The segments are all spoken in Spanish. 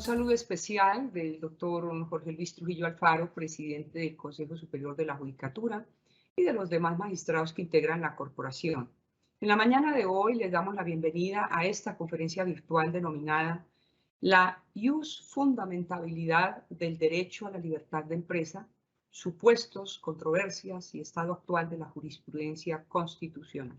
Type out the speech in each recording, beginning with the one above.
Un saludo especial del doctor Jorge Luis Trujillo Alfaro, presidente del Consejo Superior de la Judicatura, y de los demás magistrados que integran la corporación. En la mañana de hoy les damos la bienvenida a esta conferencia virtual denominada La ius fundamentabilidad del derecho a la libertad de empresa, supuestos, controversias y estado actual de la jurisprudencia constitucional.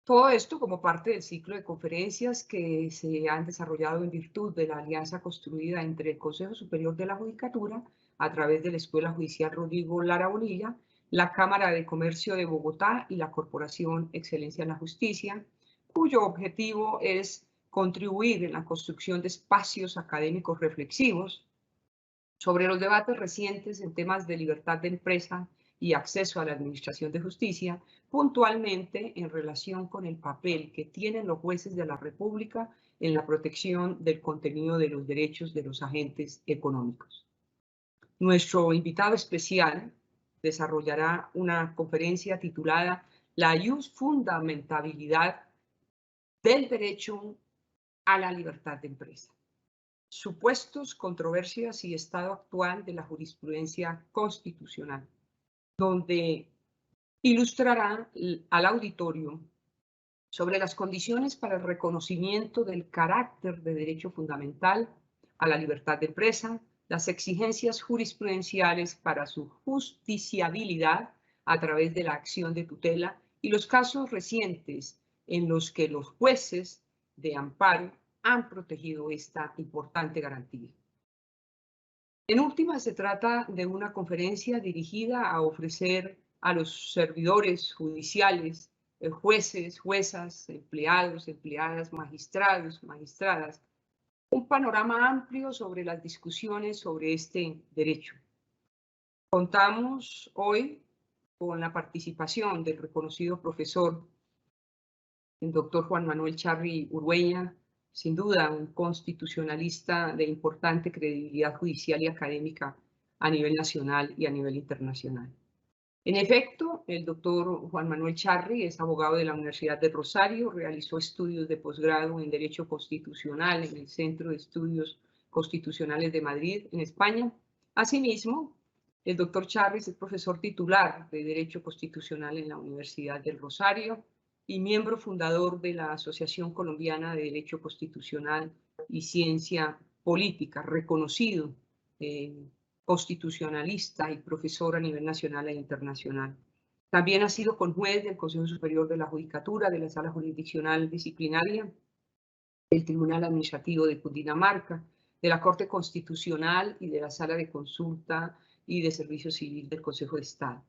Todo esto como parte del ciclo de conferencias que se han desarrollado en virtud de la alianza construida entre el Consejo Superior de la Judicatura, a través de la Escuela Judicial Rodrigo Lara Bonilla, la Cámara de Comercio de Bogotá y la Corporación Excelencia en la Justicia, cuyo objetivo es contribuir en la construcción de espacios académicos reflexivos sobre los debates recientes en temas de libertad de empresa y acceso a la administración de justicia, puntualmente en relación con el papel que tienen los jueces de la República en la protección del contenido de los derechos de los agentes económicos. Nuestro invitado especial desarrollará una conferencia titulada La ius fundamentabilidad del derecho a la libertad de empresa. Supuestos, controversias y estado actual de la jurisprudencia constitucional, donde ilustrará al auditorio sobre las condiciones para el reconocimiento del carácter de derecho fundamental a la libertad de empresa, las exigencias jurisprudenciales para su justiciabilidad a través de la acción de tutela y los casos recientes en los que los jueces de amparo han protegido esta importante garantía. En última, se trata de una conferencia dirigida a ofrecer a los servidores judiciales, jueces, juezas, empleados, empleadas, magistrados, magistradas, un panorama amplio sobre las discusiones sobre este derecho. Contamos hoy con la participación del reconocido profesor, el doctor Juan Manuel Charri Urrueña, sin duda un constitucionalista de importante credibilidad judicial y académica a nivel nacional y a nivel internacional. En efecto, el doctor Juan Manuel Charri es abogado de la Universidad de Rosario, realizó estudios de posgrado en Derecho Constitucional en el Centro de Estudios Constitucionales de Madrid, en España. Asimismo, el doctor Charri es el profesor titular de Derecho Constitucional en la Universidad del Rosario y miembro fundador de la Asociación Colombiana de Derecho Constitucional y Ciencia Política, reconocido constitucionalista y profesor a nivel nacional e internacional. También ha sido conjuez del Consejo Superior de la Judicatura, de la Sala Jurisdiccional Disciplinaria, del Tribunal Administrativo de Cundinamarca, de la Corte Constitucional y de la Sala de Consulta y de Servicio Civil del Consejo de Estado.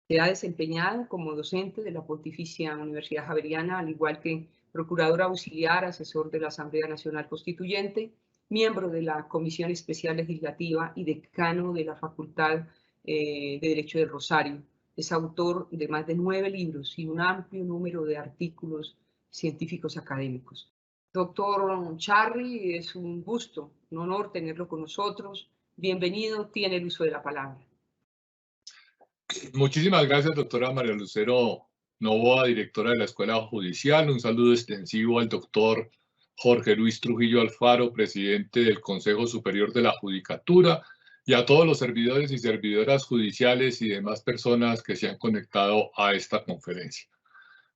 Se ha desempeñado como docente de la Pontificia Universidad Javeriana, al igual que procurador auxiliar, asesor de la Asamblea Nacional Constituyente, miembro de la Comisión Especial Legislativa y decano de la Facultad de Derecho de Rosario. Es autor de más de 9 libros y un amplio número de artículos científicos académicos. Doctor Charri, es un gusto, un honor tenerlo con nosotros. Bienvenido, tiene el uso de la palabra. Muchísimas gracias, doctora María Lucero Novoa, directora de la Escuela Judicial. Un saludo extensivo al doctor Jorge Luis Trujillo Alfaro, presidente del Consejo Superior de la Judicatura, y a todos los servidores y servidoras judiciales y demás personas que se han conectado a esta conferencia.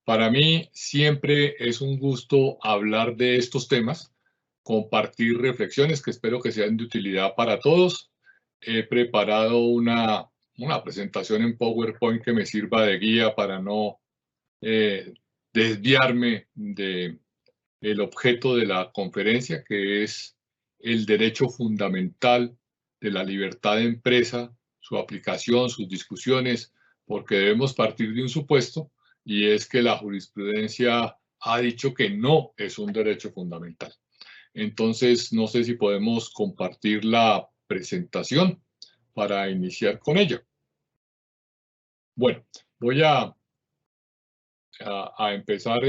Para mí siempre es un gusto hablar de estos temas, compartir reflexiones que espero que sean de utilidad para todos. He preparado una presentación en PowerPoint que me sirva de guía para no desviarme del objeto de la conferencia, que es el derecho fundamental de la libertad de empresa, su aplicación, sus discusiones, porque debemos partir de un supuesto, y es que la jurisprudencia ha dicho que no es un derecho fundamental. Entonces, no sé si podemos compartir la presentación para iniciar con ella. Bueno, voy a empezar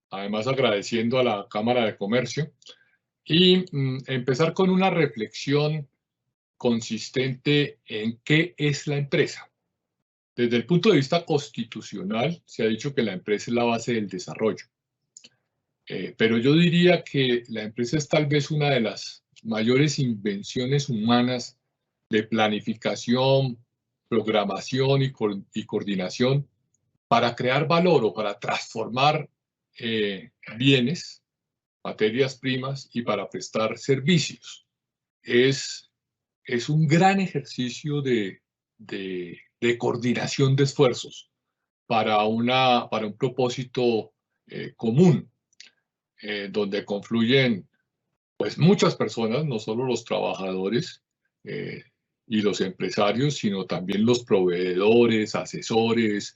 además agradeciendo a la Cámara de Comercio y empezar con una reflexión consistente en qué es la empresa. Desde el punto de vista constitucional, se ha dicho que la empresa es la base del desarrollo. Pero yo diría que la empresa es tal vez una de las mayores invenciones humanas de planificación, programación y coordinación para crear valor o para transformar bienes, materias primas y para prestar servicios. Es un gran ejercicio de coordinación de esfuerzos para un propósito común, donde confluyen pues muchas personas, no solo los trabajadores y los empresarios, sino también los proveedores, asesores,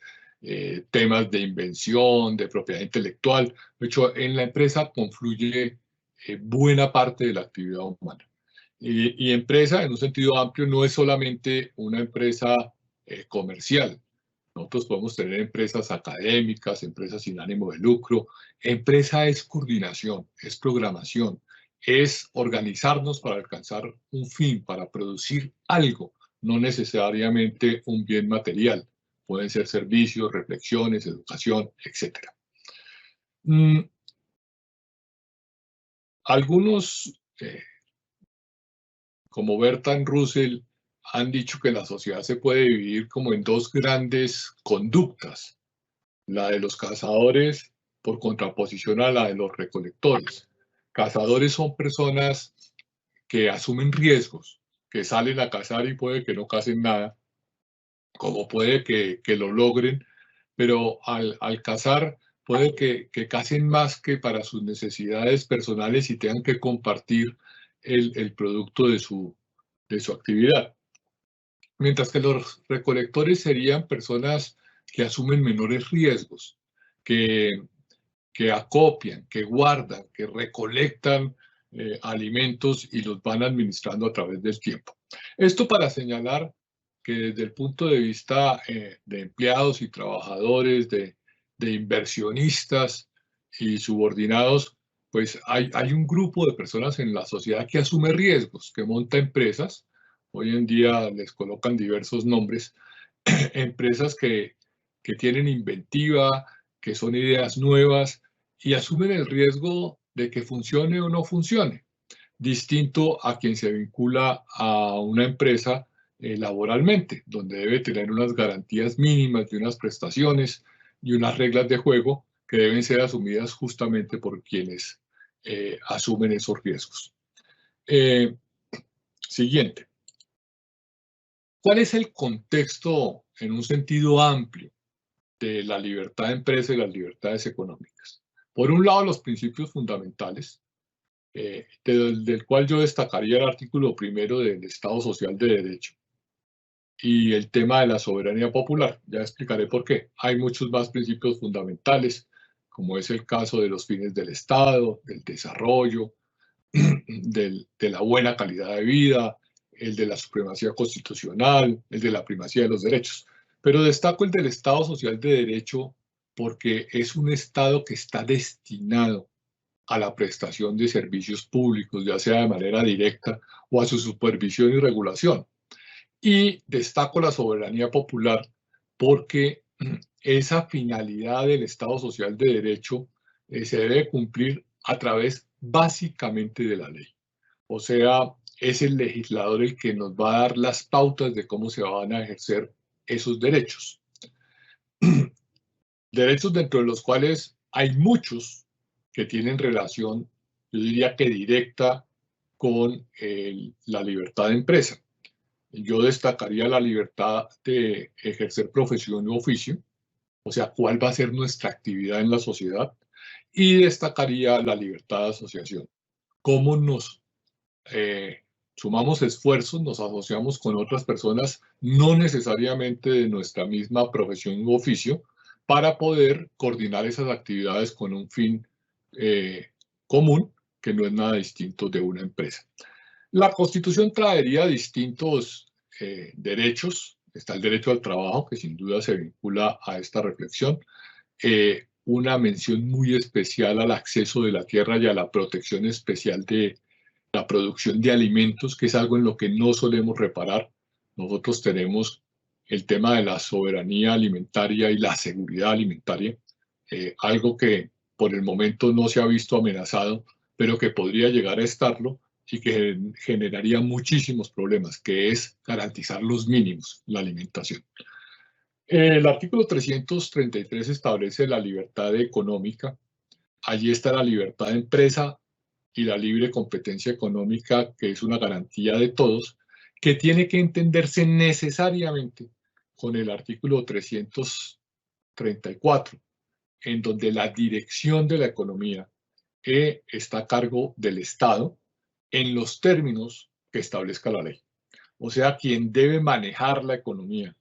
temas de invención, de propiedad intelectual. De hecho, en la empresa confluye buena parte de la actividad humana. Y empresa, en un sentido amplio, no es solamente una empresa comercial. Nosotros podemos tener empresas académicas, empresas sin ánimo de lucro. Empresa es coordinación, es programación, es organizarnos para alcanzar un fin, para producir algo, no necesariamente un bien material. Pueden ser servicios, reflexiones, educación, etc. Algunos, como Bertrand Russell, han dicho que la sociedad se puede dividir como en dos grandes conductas. La de los cazadores por contraposición a la de los recolectores. Cazadores son personas que asumen riesgos, que salen a cazar y puede que no cacen nada, como puede que lo logren, pero al cazar puede que cacen más que para sus necesidades personales y tengan que compartir el producto de su actividad. Mientras que los recolectores serían personas que asumen menores riesgos, que acopian, que guardan, que recolectan alimentos y los van administrando a través del tiempo. Esto para señalar que desde el punto de vista de empleados y trabajadores, de inversionistas y subordinados, pues hay un grupo de personas en la sociedad que asume riesgos, que monta empresas. Hoy en día les colocan diversos nombres, empresas que tienen inventiva, que son ideas nuevas y asumen el riesgo de que funcione o no funcione, distinto a quien se vincula a una empresa laboralmente, donde debe tener unas garantías mínimas de unas prestaciones y unas reglas de juego que deben ser asumidas justamente por quienes asumen esos riesgos. Siguiente. ¿Cuál es el contexto en un sentido amplio de la libertad de empresa y las libertades económicas? Por un lado, los principios fundamentales, del cual yo destacaría el artículo primero del Estado Social de Derecho y el tema de la soberanía popular. Ya explicaré por qué. Hay muchos más principios fundamentales, como es el caso de los fines del Estado, del desarrollo, de la buena calidad de vida, el de la supremacía constitucional, el de la primacía de los derechos. Pero destaco el del Estado Social de Derecho porque es un Estado que está destinado a la prestación de servicios públicos, ya sea de manera directa o a su supervisión y regulación. Y destaco la soberanía popular porque esa finalidad del Estado Social de Derecho se debe cumplir a través básicamente de la ley. O sea, es el legislador el que nos va a dar las pautas de cómo se van a ejercer esos derechos. Derechos dentro de los cuales hay muchos que tienen relación, yo diría que directa, con la libertad de empresa. Yo destacaría la libertad de ejercer profesión u oficio, o sea, cuál va a ser nuestra actividad en la sociedad, y destacaría la libertad de asociación, cómo nos sumamos esfuerzos, nos asociamos con otras personas, no necesariamente de nuestra misma profesión u oficio, para poder coordinar esas actividades con un fin común, que no es nada distinto de una empresa. La Constitución traería distintos derechos. Está el derecho al trabajo, que sin duda se vincula a esta reflexión. Una mención muy especial al acceso de la tierra y a la protección especial de la producción de alimentos, que es algo en lo que no solemos reparar. Nosotros tenemos el tema de la soberanía alimentaria y la seguridad alimentaria, algo que por el momento no se ha visto amenazado, pero que podría llegar a estarlo y que generaría muchísimos problemas, que es garantizar los mínimos, la alimentación. El artículo 333 establece la libertad económica. Allí está la libertad de empresa y la libre competencia económica, que es una garantía de todos, que tiene que entenderse necesariamente con el artículo 334, en donde la dirección de la economía está a cargo del Estado en los términos que establezca la ley. O sea, quien debe manejar la economía,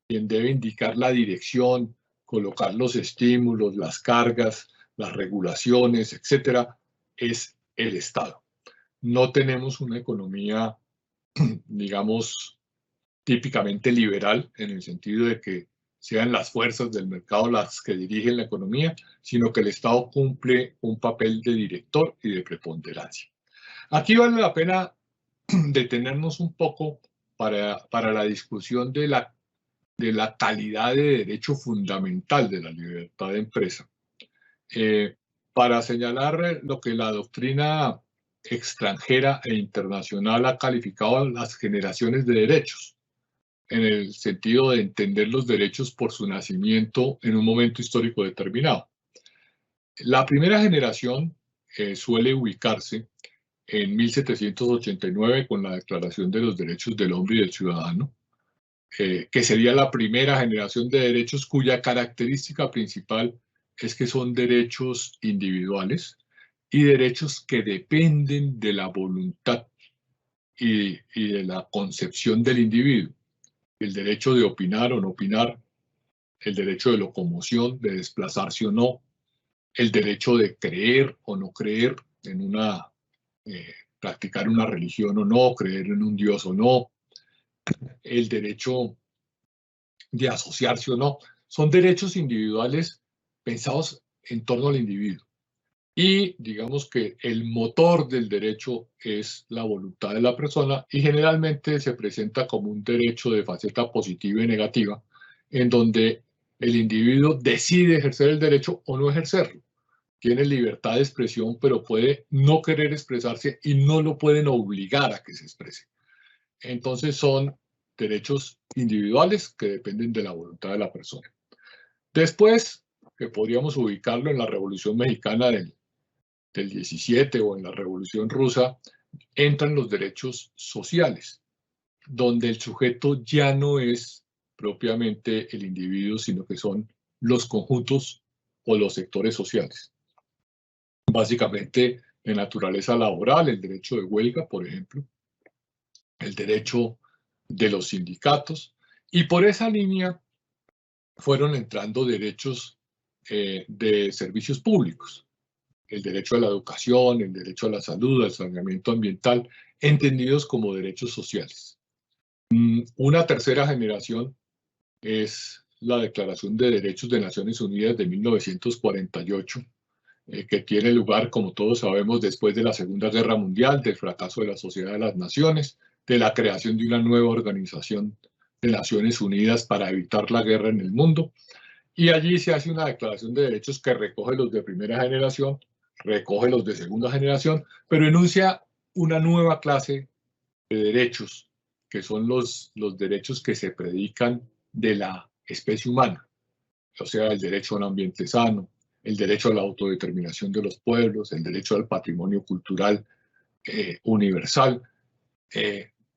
quien debe indicar la dirección, colocar los estímulos, las cargas, las regulaciones, etcétera, es el Estado. No tenemos una economía, digamos, típicamente liberal, en el sentido de que sean las fuerzas del mercado las que dirigen la economía, sino que el Estado cumple un papel de director y de preponderancia. Aquí vale la pena detenernos un poco para la discusión de la calidad de derecho fundamental de la libertad de empresa. Para señalar lo que la doctrina extranjera e internacional ha calificado las generaciones de derechos, en el sentido de entender los derechos por su nacimiento en un momento histórico determinado. La primera generación suele ubicarse en 1789 con la Declaración de los Derechos del Hombre y del Ciudadano, que sería la primera generación de derechos cuya característica principal es que son derechos individuales y derechos que dependen de la voluntad y de la concepción del individuo. El derecho de opinar o no opinar, el derecho de locomoción, de desplazarse o no, el derecho de creer o no creer en practicar una religión o no, creer en un Dios o no, el derecho de asociarse o no. Son derechos individuales pensados en torno al individuo. Y digamos que el motor del derecho es la voluntad de la persona y generalmente se presenta como un derecho de faceta positiva y negativa, en donde el individuo decide ejercer el derecho o no ejercerlo. Tiene libertad de expresión, pero puede no querer expresarse y no lo pueden obligar a que se exprese. Entonces son derechos individuales que dependen de la voluntad de la persona. Después, que podríamos ubicarlo en la Revolución Mexicana del 17 o en la Revolución Rusa, entran los derechos sociales, donde el sujeto ya no es propiamente el individuo, sino que son los conjuntos o los sectores sociales. Básicamente, de naturaleza laboral, el derecho de huelga, por ejemplo, el derecho de los sindicatos, y por esa línea fueron entrando derechos de servicios públicos, el derecho a la educación, el derecho a la salud, al saneamiento ambiental, entendidos como derechos sociales. Una tercera generación es la Declaración de Derechos de Naciones Unidas de 1948, que tiene lugar, como todos sabemos, después de la Segunda Guerra Mundial, del fracaso de la Sociedad de las Naciones, de la creación de una nueva organización de Naciones Unidas para evitar la guerra en el mundo. Y allí se hace una declaración de derechos que recoge los de primera generación, recoge los de segunda generación, pero enuncia una nueva clase de derechos, que son los derechos que se predican de la especie humana, o sea, el derecho a un ambiente sano, el derecho a la autodeterminación de los pueblos, el derecho al patrimonio cultural universal,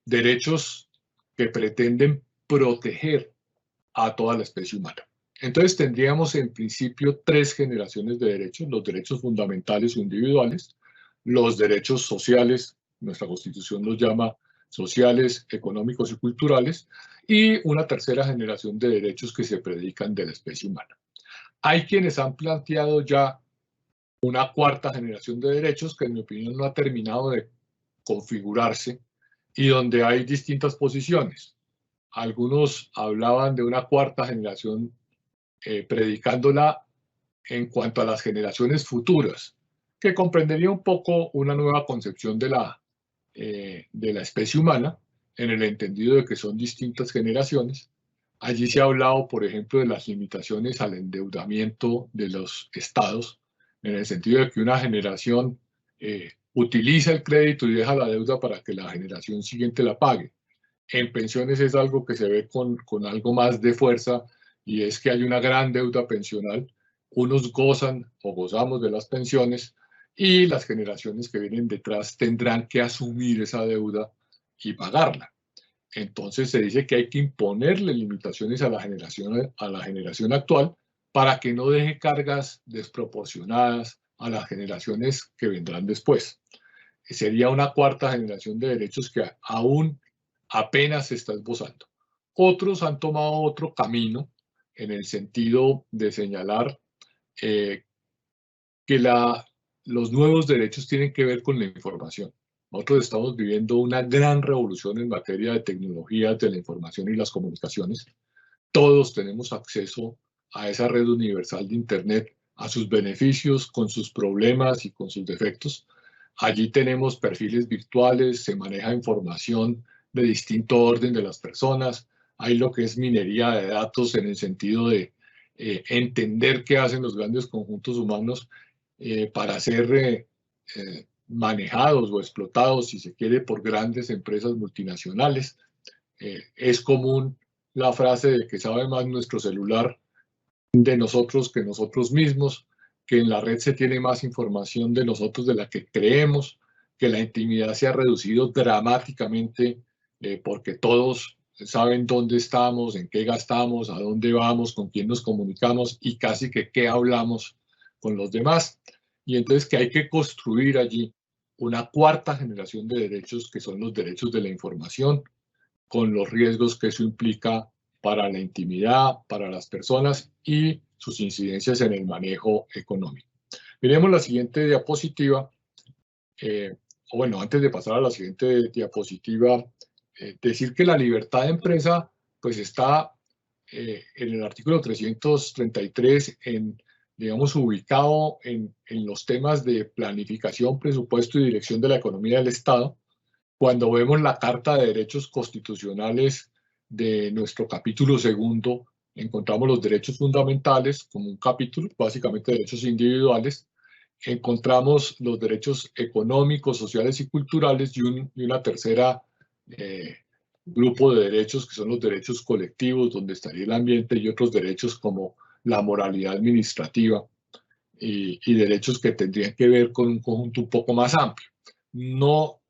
derechos que pretenden proteger a toda la especie humana. Entonces tendríamos en principio tres generaciones de derechos: los derechos fundamentales o individuales, los derechos sociales, nuestra Constitución los llama sociales, económicos y culturales, y una tercera generación de derechos que se predican de la especie humana. Hay quienes han planteado ya una cuarta generación de derechos que en mi opinión no ha terminado de configurarse y donde hay distintas posiciones. Algunos hablaban de una cuarta generación predicándola en cuanto a las generaciones futuras, que comprendería un poco una nueva concepción de la especie humana, en el entendido de que son distintas generaciones. Allí se ha hablado, por ejemplo, de las limitaciones al endeudamiento de los estados, en el sentido de que una generación utiliza el crédito y deja la deuda para que la generación siguiente la pague. En pensiones es algo que se ve con algo más de fuerza, y es que hay una gran deuda pensional. Unos gozan o gozamos de las pensiones y las generaciones que vienen detrás tendrán que asumir esa deuda y pagarla. Entonces se dice que hay que imponerle limitaciones a la generación actual para que no deje cargas desproporcionadas a las generaciones que vendrán después. Sería una cuarta generación de derechos que aún apenas se está esbozando. Otros han tomado otro camino en el sentido de señalar que los nuevos derechos tienen que ver con la información. Nosotros estamos viviendo una gran revolución en materia de tecnologías de la información y las comunicaciones. Todos tenemos acceso a esa red universal de Internet, a sus beneficios, con sus problemas y con sus defectos. Allí tenemos perfiles virtuales, se maneja información de distinto orden de las personas. Hay lo que es minería de datos en el sentido de entender qué hacen los grandes conjuntos humanos para ser manejados o explotados, si se quiere, por grandes empresas multinacionales. Es común la frase de que sabe más nuestro celular de nosotros que nosotros mismos, que en la red se tiene más información de nosotros de la que creemos, que la intimidad se ha reducido dramáticamente porque todos saben dónde estamos, en qué gastamos, a dónde vamos, con quién nos comunicamos y casi que qué hablamos con los demás. Y entonces que hay que construir allí una cuarta generación de derechos que son los derechos de la información, con los riesgos que eso implica para la intimidad, para las personas y sus incidencias en el manejo económico. Miremos la siguiente diapositiva. O bueno, antes de pasar a la siguiente diapositiva, decir que la libertad de empresa pues está en el artículo 333 digamos, ubicado en los temas de planificación, presupuesto y dirección de la economía del Estado. Cuando vemos la Carta de Derechos Constitucionales de nuestro capítulo segundo, encontramos los derechos fundamentales como un capítulo, básicamente derechos individuales. Encontramos los derechos económicos, sociales y culturales y una tercera grupo de derechos que son los derechos colectivos, donde estaría el ambiente, y otros derechos como la moralidad administrativa y derechos que tendrían que ver con un conjunto un poco más amplio. No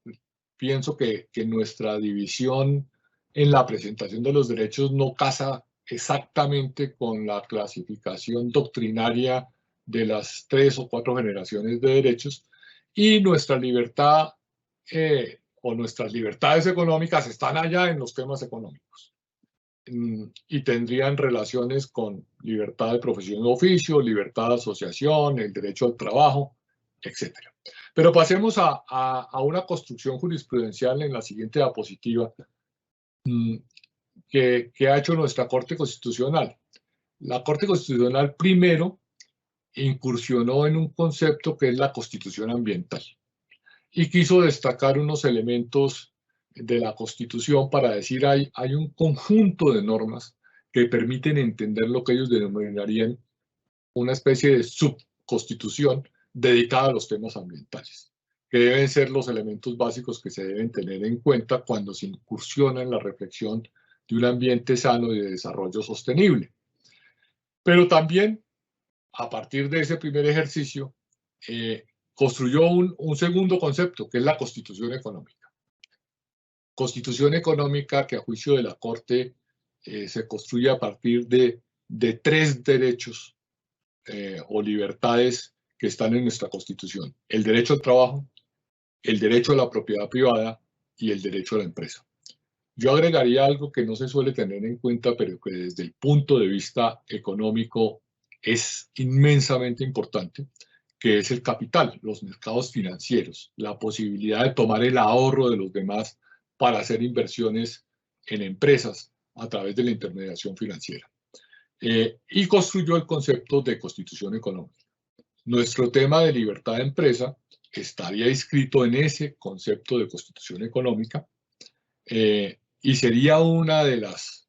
pienso que nuestra división en la presentación de los derechos no casa exactamente con la clasificación doctrinaria de las 3 o 4 generaciones de derechos, y nuestra libertad o nuestras libertades económicas están allá en los temas económicos y tendrían relaciones con libertad de profesión o oficio, libertad de asociación, el derecho al trabajo, etc. Pero pasemos a una construcción jurisprudencial en la siguiente diapositiva que ha hecho nuestra Corte Constitucional. La Corte Constitucional primero incursionó en un concepto que es la Constitución ambiental y quiso destacar unos elementos de la Constitución para decir hay un conjunto de normas que permiten entender lo que ellos denominarían una especie de subconstitución dedicada a los temas ambientales, que deben ser los elementos básicos que se deben tener en cuenta cuando se incursiona en la reflexión de un ambiente sano y de desarrollo sostenible. Pero también, a partir de ese primer ejercicio, construyó un segundo concepto, que es la Constitución económica. Constitución económica que a juicio de la Corte se construye a partir de 3 derechos o libertades que están en nuestra Constitución: el derecho al trabajo, el derecho a la propiedad privada y el derecho a la empresa. Yo agregaría algo que no se suele tener en cuenta, pero que desde el punto de vista económico es inmensamente importante, que es el capital, los mercados financieros, la posibilidad de tomar el ahorro de los demás para hacer inversiones en empresas a través de la intermediación financiera. Y construyó el concepto de constitución económica. Nuestro tema de libertad de empresa estaría inscrito en ese concepto de constitución económica y sería una de las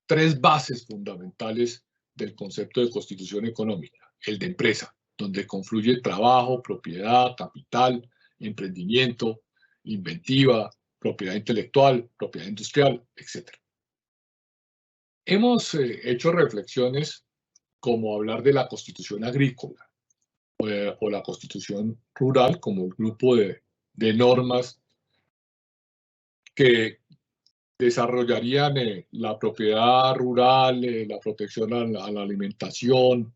3 bases fundamentales del concepto de constitución económica, el de empresa. donde confluye trabajo, propiedad, capital, emprendimiento, inventiva, propiedad intelectual, propiedad industrial, etc. Hemos hecho reflexiones como hablar de la constitución agrícola o la constitución rural como un grupo de normas que desarrollarían la propiedad rural, la protección a la alimentación,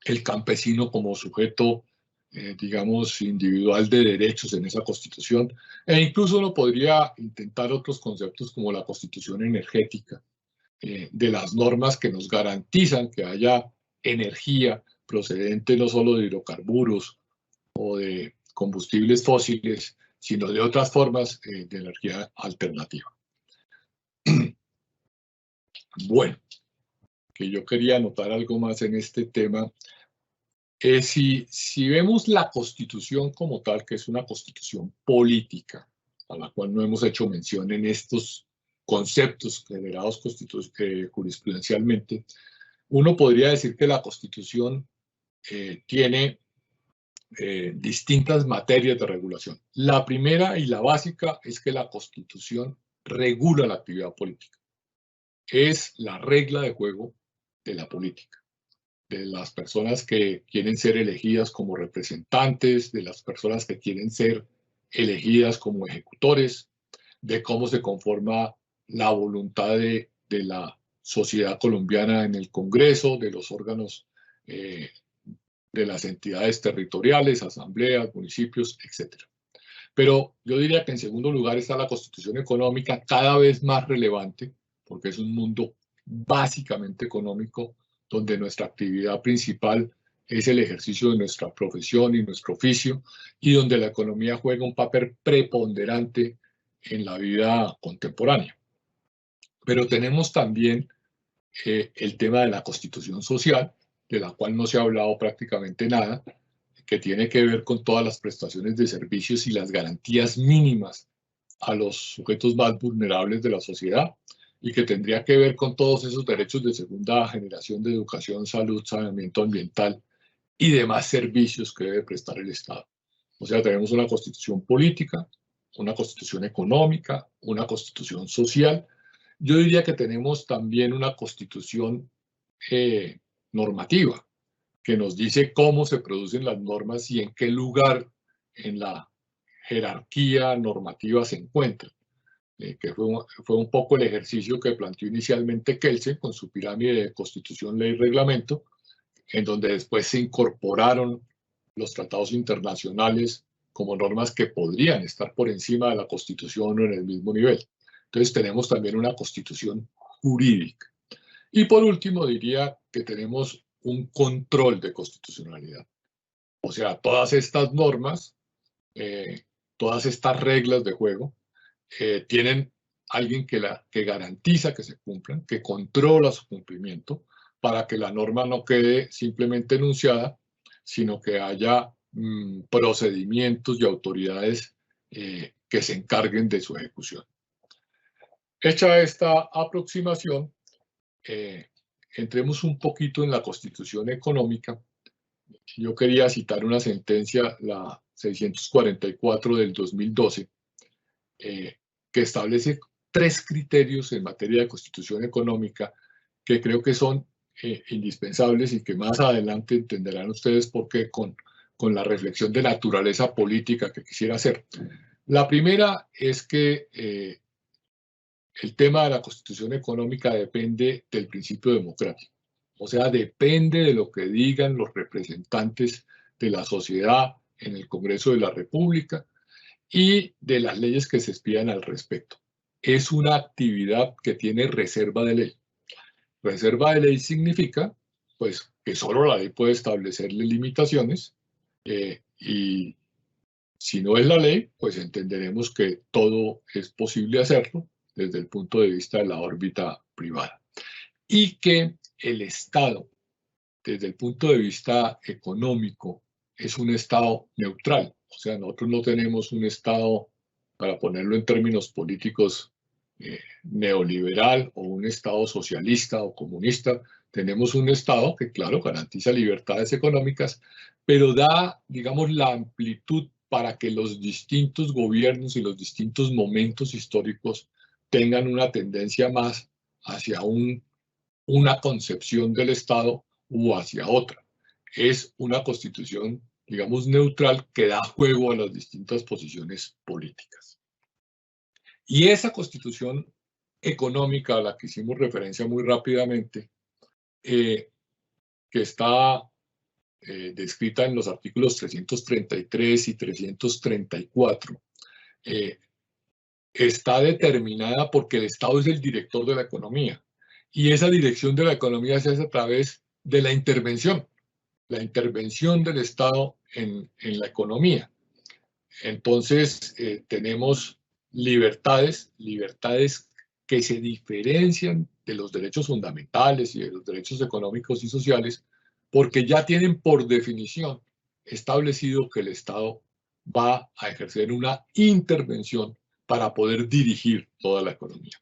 el campesino como sujeto, digamos, individual de derechos en esa constitución, e incluso uno podría intentar otros conceptos como la constitución energética, de las normas que nos garantizan que haya energía procedente no solo de hidrocarburos o de combustibles fósiles, sino de otras formas de energía alternativa. Bueno, que yo quería anotar algo más en este tema. Si vemos la Constitución como tal, que es una Constitución política, a la cual no hemos hecho mención en estos conceptos generados jurisprudencialmente, uno podría decir que la Constitución tiene distintas materias de regulación. La primera y la básica es que la Constitución regula la actividad política. Es la regla de juego de la política, de las personas que quieren ser elegidas como representantes, de las personas que quieren ser elegidas como ejecutores, de cómo se conforma la voluntad de la sociedad colombiana en el Congreso, de los órganos de las entidades territoriales, asambleas, municipios, etc. Pero yo diría que en segundo lugar está la constitución económica, cada vez más relevante, porque es un mundo básicamente económico, donde nuestra actividad principal es el ejercicio de nuestra profesión y nuestro oficio, y donde la economía juega un papel preponderante en la vida contemporánea. Pero tenemos también el tema de la constitución social, de la cual no se ha hablado prácticamente nada, que tiene que ver con todas las prestaciones de servicios y las garantías mínimas a los sujetos más vulnerables de la sociedad, y que tendría que ver con todos esos derechos de segunda generación de educación, salud, saneamiento ambiental y demás servicios que debe prestar el Estado. O sea, tenemos una constitución política, una constitución económica, una constitución social. Yo diría que tenemos también una constitución normativa, que nos dice cómo se producen las normas y en qué lugar en la jerarquía normativa se encuentran, que fue un poco el ejercicio que planteó inicialmente Kelsen con su pirámide de constitución, ley y reglamento, en donde después se incorporaron los tratados internacionales como normas que podrían estar por encima de la Constitución o en el mismo nivel. Entonces tenemos también una constitución jurídica. Y por último diría que tenemos un control de constitucionalidad. O sea, todas estas normas, todas estas reglas de juego, tienen alguien que garantiza que se cumplan, que controla su cumplimiento, para que la norma no quede simplemente enunciada, sino que haya procedimientos y autoridades que se encarguen de su ejecución. Hecha esta aproximación, entremos un poquito en la Constitución económica. Yo quería citar una sentencia, la 644 del 2012, que establece 3 criterios en materia de constitución económica que creo que son indispensables y que más adelante entenderán ustedes por qué con la reflexión de naturaleza política que quisiera hacer. La primera es que el tema de la constitución económica depende del principio democrático. O sea, depende de lo que digan los representantes de la sociedad en el Congreso de la República y de las leyes que se expidan al respecto. Es una actividad que tiene reserva de ley. Reserva de ley significa, pues, que solo la ley puede establecerle limitaciones y si no es la ley, pues entenderemos que todo es posible hacerlo desde el punto de vista de la órbita privada. Y que el Estado, desde el punto de vista económico, es un Estado neutral. O sea, nosotros no tenemos un Estado, para ponerlo en términos políticos, neoliberal o un Estado socialista o comunista. Tenemos un Estado que, claro, garantiza libertades económicas, pero da, digamos, la amplitud para que los distintos gobiernos y los distintos momentos históricos tengan una tendencia más hacia una concepción del Estado u hacia otra. Es una constitución, digamos, neutral que da juego a las distintas posiciones políticas. Y esa constitución económica a la que hicimos referencia muy rápidamente, que está descrita en los artículos 333 y 334, está determinada porque el Estado es el director de la economía. Y esa dirección de la economía se hace a través de la intervención del Estado en la economía. Entonces, tenemos libertades que se diferencian de los derechos fundamentales y de los derechos económicos y sociales, porque ya tienen por definición establecido que el Estado va a ejercer una intervención para poder dirigir toda la economía.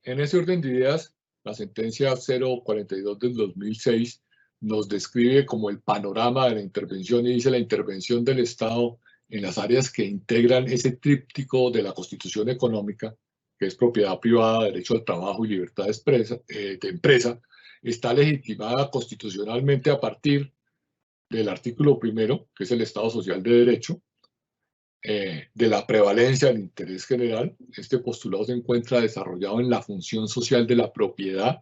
En ese orden de ideas, la sentencia 042 del 2006 nos describe como el panorama de la intervención y dice: la intervención del Estado en las áreas que integran ese tríptico de la Constitución económica, que es propiedad privada, derecho al trabajo y libertad de empresa, está legitimada constitucionalmente a partir del artículo primero, que es el Estado social de derecho, de la prevalencia del interés general. Este postulado se encuentra desarrollado en la función social de la propiedad,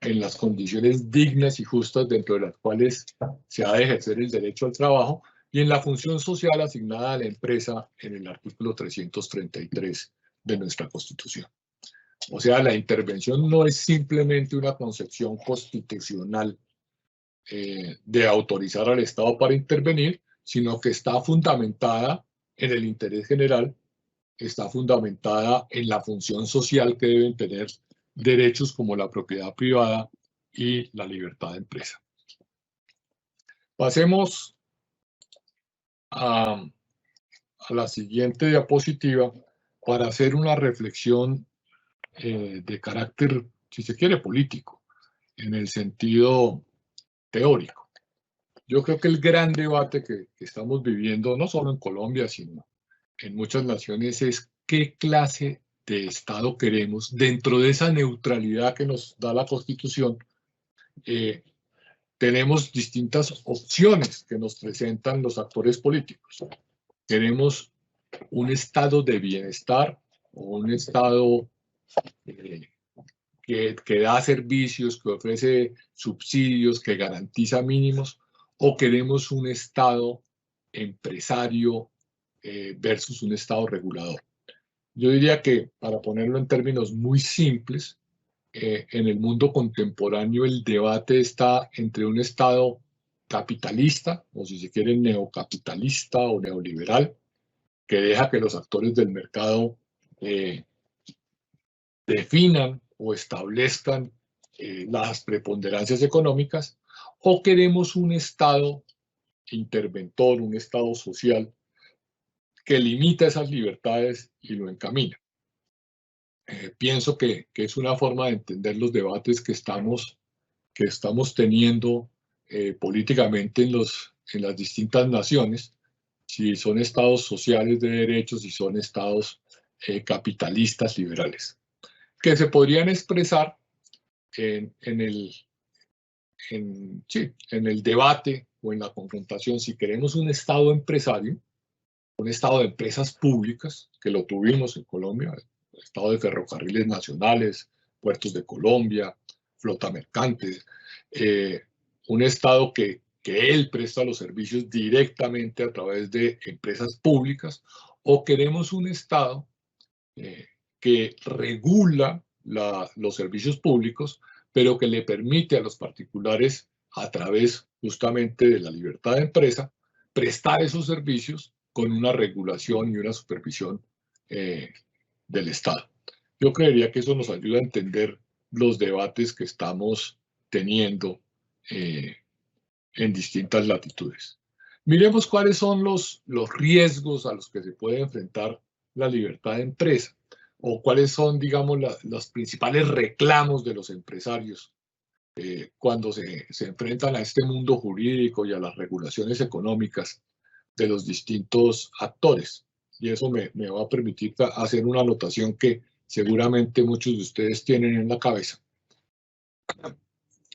en las condiciones dignas y justas dentro de las cuales se ha de ejercer el derecho al trabajo, y en la función social asignada a la empresa en el artículo 333 de nuestra Constitución. O sea, la intervención no es simplemente una concepción constitucional de autorizar al Estado para intervenir, sino que está fundamentada en el interés general, está fundamentada en la función social que deben tener derechos como la propiedad privada y la libertad de empresa. Pasemos a la siguiente diapositiva para hacer una reflexión de carácter, si se quiere, político, en el sentido teórico. Yo creo que el gran debate que estamos viviendo, no solo en Colombia, sino en muchas naciones, es qué clase de Estado queremos dentro de esa neutralidad que nos da la Constitución. Tenemos distintas opciones que nos presentan los actores políticos. Queremos un estado de bienestar o un estado que da servicios, que ofrece subsidios, que garantiza mínimos, o queremos un estado empresario versus un estado regulador. Yo diría que, para ponerlo en términos muy simples, en el mundo contemporáneo el debate está entre un Estado capitalista, o si se quiere neocapitalista o neoliberal, que deja que los actores del mercado definan o establezcan las preponderancias económicas, o queremos un Estado interventor, un Estado social que limita esas libertades y lo encamina. Pienso que es una forma de entender los debates que estamos teniendo políticamente en las distintas naciones, si son estados sociales de derechos, si son estados capitalistas liberales, que se podrían expresar en el debate o en la confrontación. Si queremos un estado empresario, un estado de empresas públicas, que lo tuvimos en Colombia, el estado de ferrocarriles nacionales, puertos de Colombia, flota mercante, un estado que él presta los servicios directamente a través de empresas públicas, o queremos un estado que regula los servicios públicos, pero que le permite a los particulares, a través justamente de la libertad de empresa, prestar esos servicios con una regulación y una supervisión del Estado. Yo creería que eso nos ayuda a entender los debates que estamos teniendo en distintas latitudes. Miremos cuáles son los riesgos a los que se puede enfrentar la libertad de empresa. o cuáles son, digamos, los principales reclamos de los empresarios cuando se enfrentan a este mundo jurídico y a las regulaciones económicas de los distintos actores. Y eso me va a permitir hacer una anotación que seguramente muchos de ustedes tienen en la cabeza.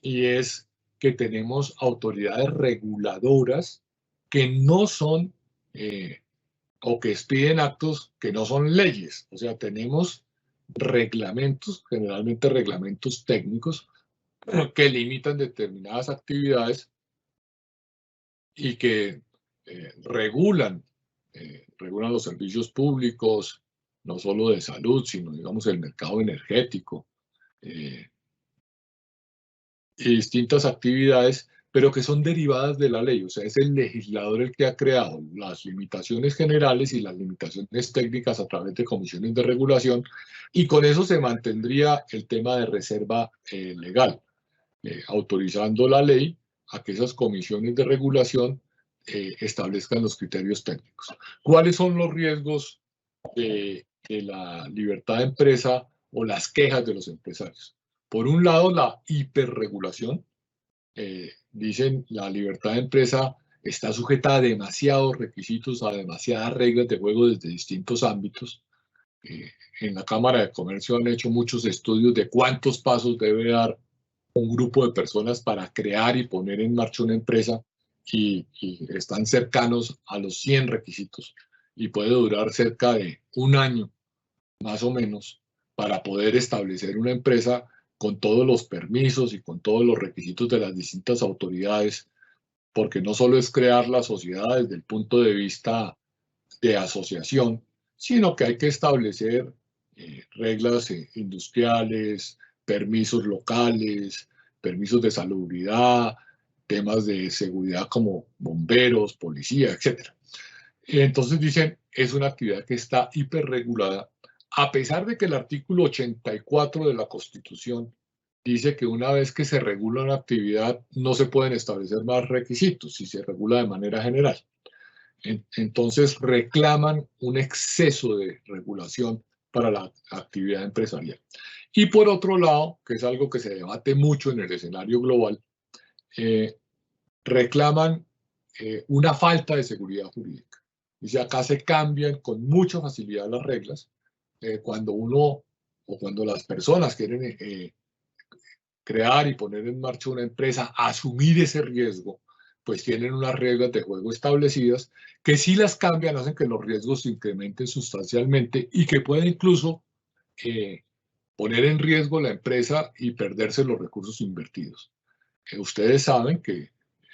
Y es que tenemos autoridades reguladoras que no son o que expiden actos que no son leyes. O sea, tenemos reglamentos, generalmente reglamentos técnicos, que limitan determinadas actividades y que regulan los servicios públicos, no solo de salud, sino, digamos, el mercado energético y distintas actividades, pero que son derivadas de la ley. O sea, es el legislador el que ha creado las limitaciones generales y las limitaciones técnicas a través de comisiones de regulación, y con eso se mantendría el tema de reserva legal, autorizando la ley a que esas comisiones de regulación establezcan los criterios técnicos. ¿Cuáles son los riesgos de la libertad de empresa o las quejas de los empresarios? Por un lado, la hiperregulación. Dicen, la libertad de empresa está sujeta a demasiados requisitos, a demasiadas reglas de juego desde distintos ámbitos. En la Cámara de Comercio han hecho muchos estudios de cuántos pasos debe dar un grupo de personas para crear y poner en marcha una empresa, y están cercanos a los 100 requisitos, y puede durar cerca de un año, más o menos, para poder establecer una empresa con todos los permisos y con todos los requisitos de las distintas autoridades, porque no solo es crear la sociedad desde el punto de vista de asociación, sino que hay que establecer reglas industriales, permisos locales, permisos de salubridad, temas de seguridad como bomberos, policía, etc. Entonces dicen, es una actividad que está hiperregulada, a pesar de que el artículo 84 de la Constitución dice que una vez que se regula una actividad no se pueden establecer más requisitos si se regula de manera general. Entonces reclaman un exceso de regulación para la actividad empresarial. Y por otro lado, que es algo que se debate mucho en el escenario global, reclaman una falta de seguridad jurídica. Dice, acá se cambian con mucha facilidad las reglas cuando uno o cuando las personas quieren crear y poner en marcha una empresa, asumir ese riesgo, pues tienen unas reglas de juego establecidas que si las cambian hacen que los riesgos se incrementen sustancialmente y que puede incluso poner en riesgo la empresa y perderse los recursos invertidos. Ustedes saben que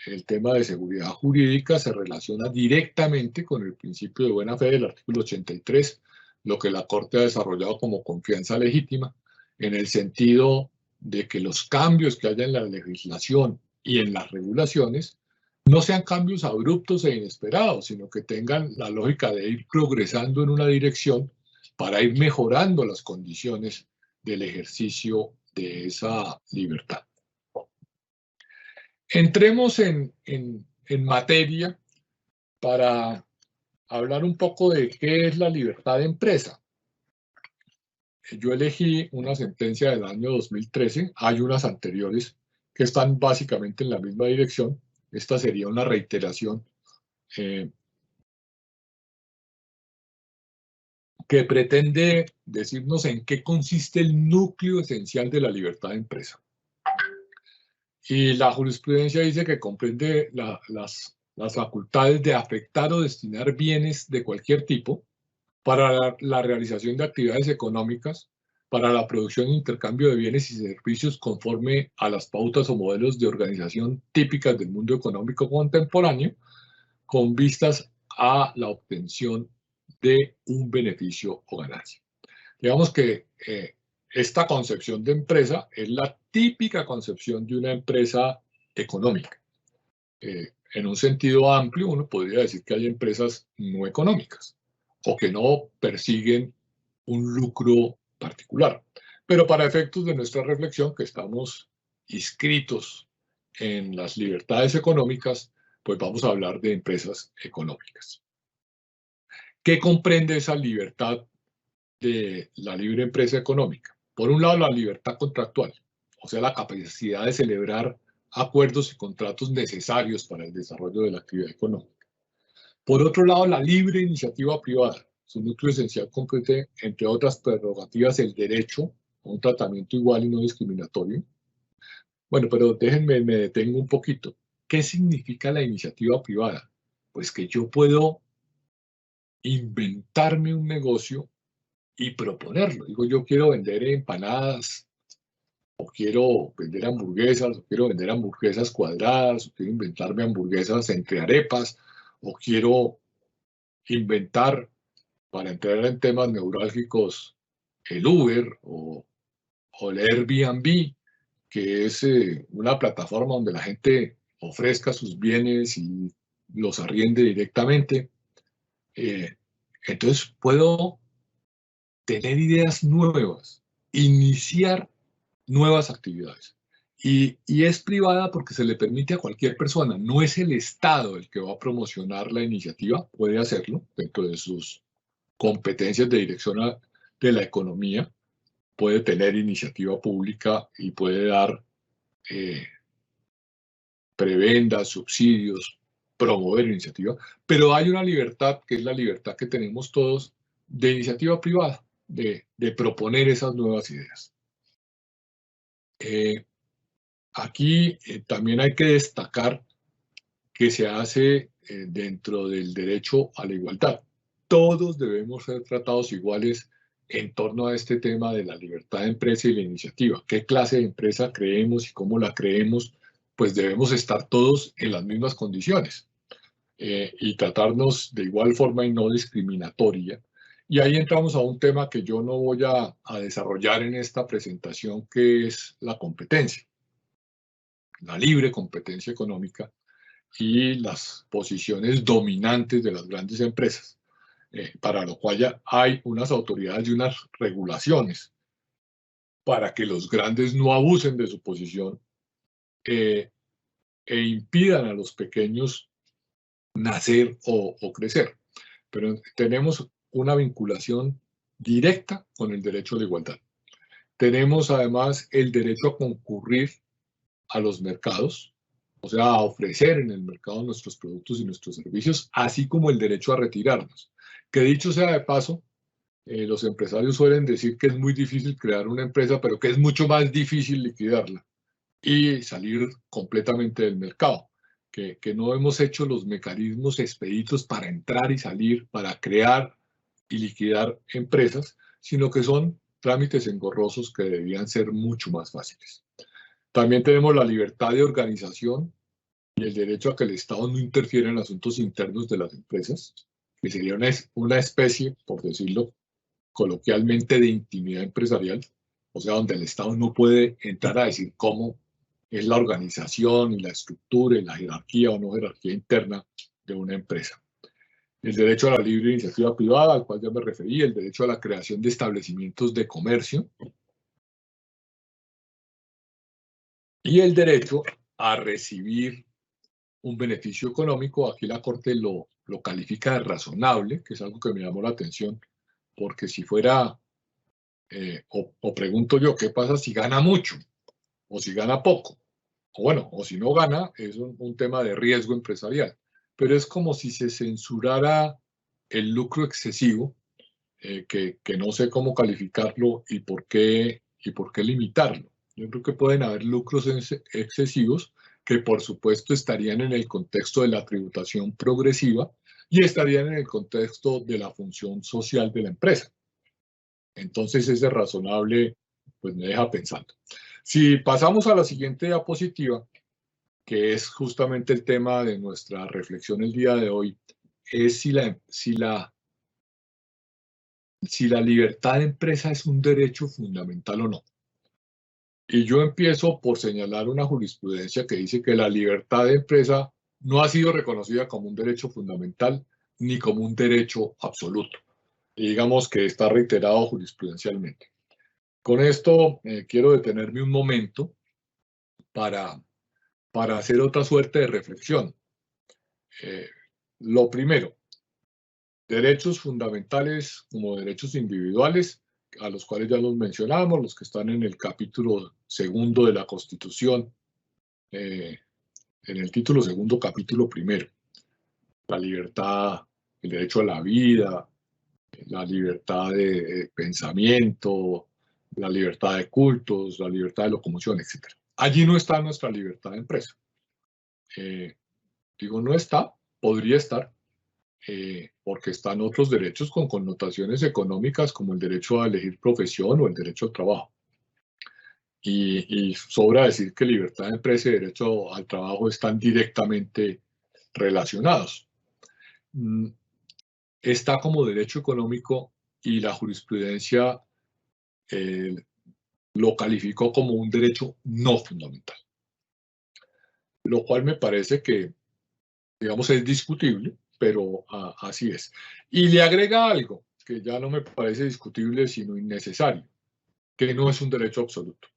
el tema de seguridad jurídica se relaciona directamente con el principio de buena fe del artículo 83, lo que la Corte ha desarrollado como confianza legítima, en el sentido de que los cambios que haya en la legislación y en las regulaciones no sean cambios abruptos e inesperados, sino que tengan la lógica de ir progresando en una dirección para ir mejorando las condiciones del ejercicio de esa libertad. Entremos en materia para hablar un poco de qué es la libertad de empresa. Yo elegí una sentencia del año 2013, hay unas anteriores que están básicamente en la misma dirección. Esta sería una reiteración que pretende decirnos en qué consiste el núcleo esencial de la libertad de empresa. Y la jurisprudencia dice que comprende las facultades de afectar o destinar bienes de cualquier tipo para la realización de actividades económicas, para la producción e intercambio de bienes y servicios conforme a las pautas o modelos de organización típicas del mundo económico contemporáneo, con vistas a la obtención de un beneficio o ganancia. Digamos que esta concepción de empresa es la típica concepción de una empresa económica. En un sentido amplio, uno podría decir que hay empresas no económicas o que no persiguen un lucro particular. Pero para efectos de nuestra reflexión, que estamos inscritos en las libertades económicas, pues vamos a hablar de empresas económicas. ¿Qué comprende esa libertad de la libre empresa económica. Por un lado, la libertad contractual, o sea, la capacidad de celebrar acuerdos y contratos necesarios para el desarrollo de la actividad económica. Por otro lado, la libre iniciativa privada. Su núcleo esencial comprende, entre otras prerrogativas, el derecho a un tratamiento igual y no discriminatorio. Bueno, pero déjenme, me detengo un poquito. ¿Qué significa la iniciativa privada? Pues que yo puedo inventarme un negocio y proponerlo. Digo, yo quiero vender empanadas, o quiero vender hamburguesas, o quiero vender hamburguesas cuadradas, o quiero inventarme hamburguesas entre arepas, o quiero inventar, para entrar en temas neurálgicos, el Uber o el Airbnb, que es una plataforma donde la gente ofrezca sus bienes y los arriende directamente. Entonces puedo tener ideas nuevas, iniciar nuevas actividades. Y es privada porque se le permite a cualquier persona, no es el Estado el que va a promocionar la iniciativa, puede hacerlo dentro de sus competencias de dirección de la economía, puede tener iniciativa pública y puede dar prebendas, subsidios, promover iniciativa, pero hay una libertad, que es la libertad que tenemos todos, de iniciativa privada, de proponer esas nuevas ideas. Aquí también hay que destacar que se hace dentro del derecho a la igualdad. Todos debemos ser tratados iguales en torno a este tema de la libertad de empresa y la iniciativa. ¿Qué clase de empresa creemos y cómo la creemos? Pues debemos estar todos en las mismas condiciones y tratarnos de igual forma y no discriminatoria. Y ahí entramos a un tema que yo no voy a desarrollar en esta presentación, que es la competencia, la libre competencia económica y las posiciones dominantes de las grandes empresas, para lo cual ya hay unas autoridades y unas regulaciones para que los grandes no abusen de su posición e impidan a los pequeños nacer o crecer. Pero tenemos una vinculación directa con el derecho a la igualdad. Tenemos además el derecho a concurrir a los mercados, o sea, a ofrecer en el mercado nuestros productos y nuestros servicios, así como el derecho a retirarnos. Que dicho sea de paso, los empresarios suelen decir que es muy difícil crear una empresa, pero que es mucho más difícil liquidarla y salir completamente del mercado. Que no hemos hecho los mecanismos expeditos para entrar y salir, para crear y liquidar empresas, sino que son trámites engorrosos que debían ser mucho más fáciles. También tenemos la libertad de organización y el derecho a que el Estado no interfiera en asuntos internos de las empresas, que sería una especie, por decirlo coloquialmente, de intimidad empresarial, o sea, donde el Estado no puede entrar a decir cómo es la organización y la estructura y la jerarquía o no jerarquía interna de una empresa. El derecho a la libre iniciativa privada, al cual ya me referí, el derecho a la creación de establecimientos de comercio y el derecho a recibir un beneficio económico. Aquí la Corte lo califica de razonable, que es algo que me llamó la atención, porque si fuera, o pregunto yo, ¿qué pasa si gana mucho o si gana poco? O bueno, o si no gana, es un tema de riesgo empresarial. Pero es como si se censurara el lucro excesivo, que no sé cómo calificarlo y por qué limitarlo. Yo creo que pueden haber lucros excesivos que por supuesto estarían en el contexto de la tributación progresiva y estarían en el contexto de la función social de la empresa. Entonces ese razonable pues me deja pensando. Si pasamos a la siguiente diapositiva, que es justamente el tema de nuestra reflexión el día de hoy, es si la libertad de empresa es un derecho fundamental o no. Y yo empiezo por señalar una jurisprudencia que dice que la libertad de empresa no ha sido reconocida como un derecho fundamental ni como un derecho absoluto. Y digamos que está reiterado jurisprudencialmente. Con esto quiero detenerme un momento para hacer otra suerte de reflexión. Lo primero, derechos fundamentales como derechos individuales, a los cuales ya los mencionamos, los que están en el capítulo segundo de la Constitución, en el título segundo, capítulo primero. La libertad, el derecho a la vida, la libertad de pensamiento, la libertad de cultos, la libertad de locomoción, etc. Allí no está nuestra libertad de empresa. Digo, no está, podría estar, porque están otros derechos con connotaciones económicas como el derecho a elegir profesión o el derecho al trabajo. Y sobra decir que libertad de empresa y derecho al trabajo están directamente relacionados. Está como derecho económico y la jurisprudencia lo calificó como un derecho no fundamental, lo cual me parece que, digamos, es discutible, pero así es. Y le agrega algo que ya no me parece discutible, sino innecesario, que no es un derecho absoluto.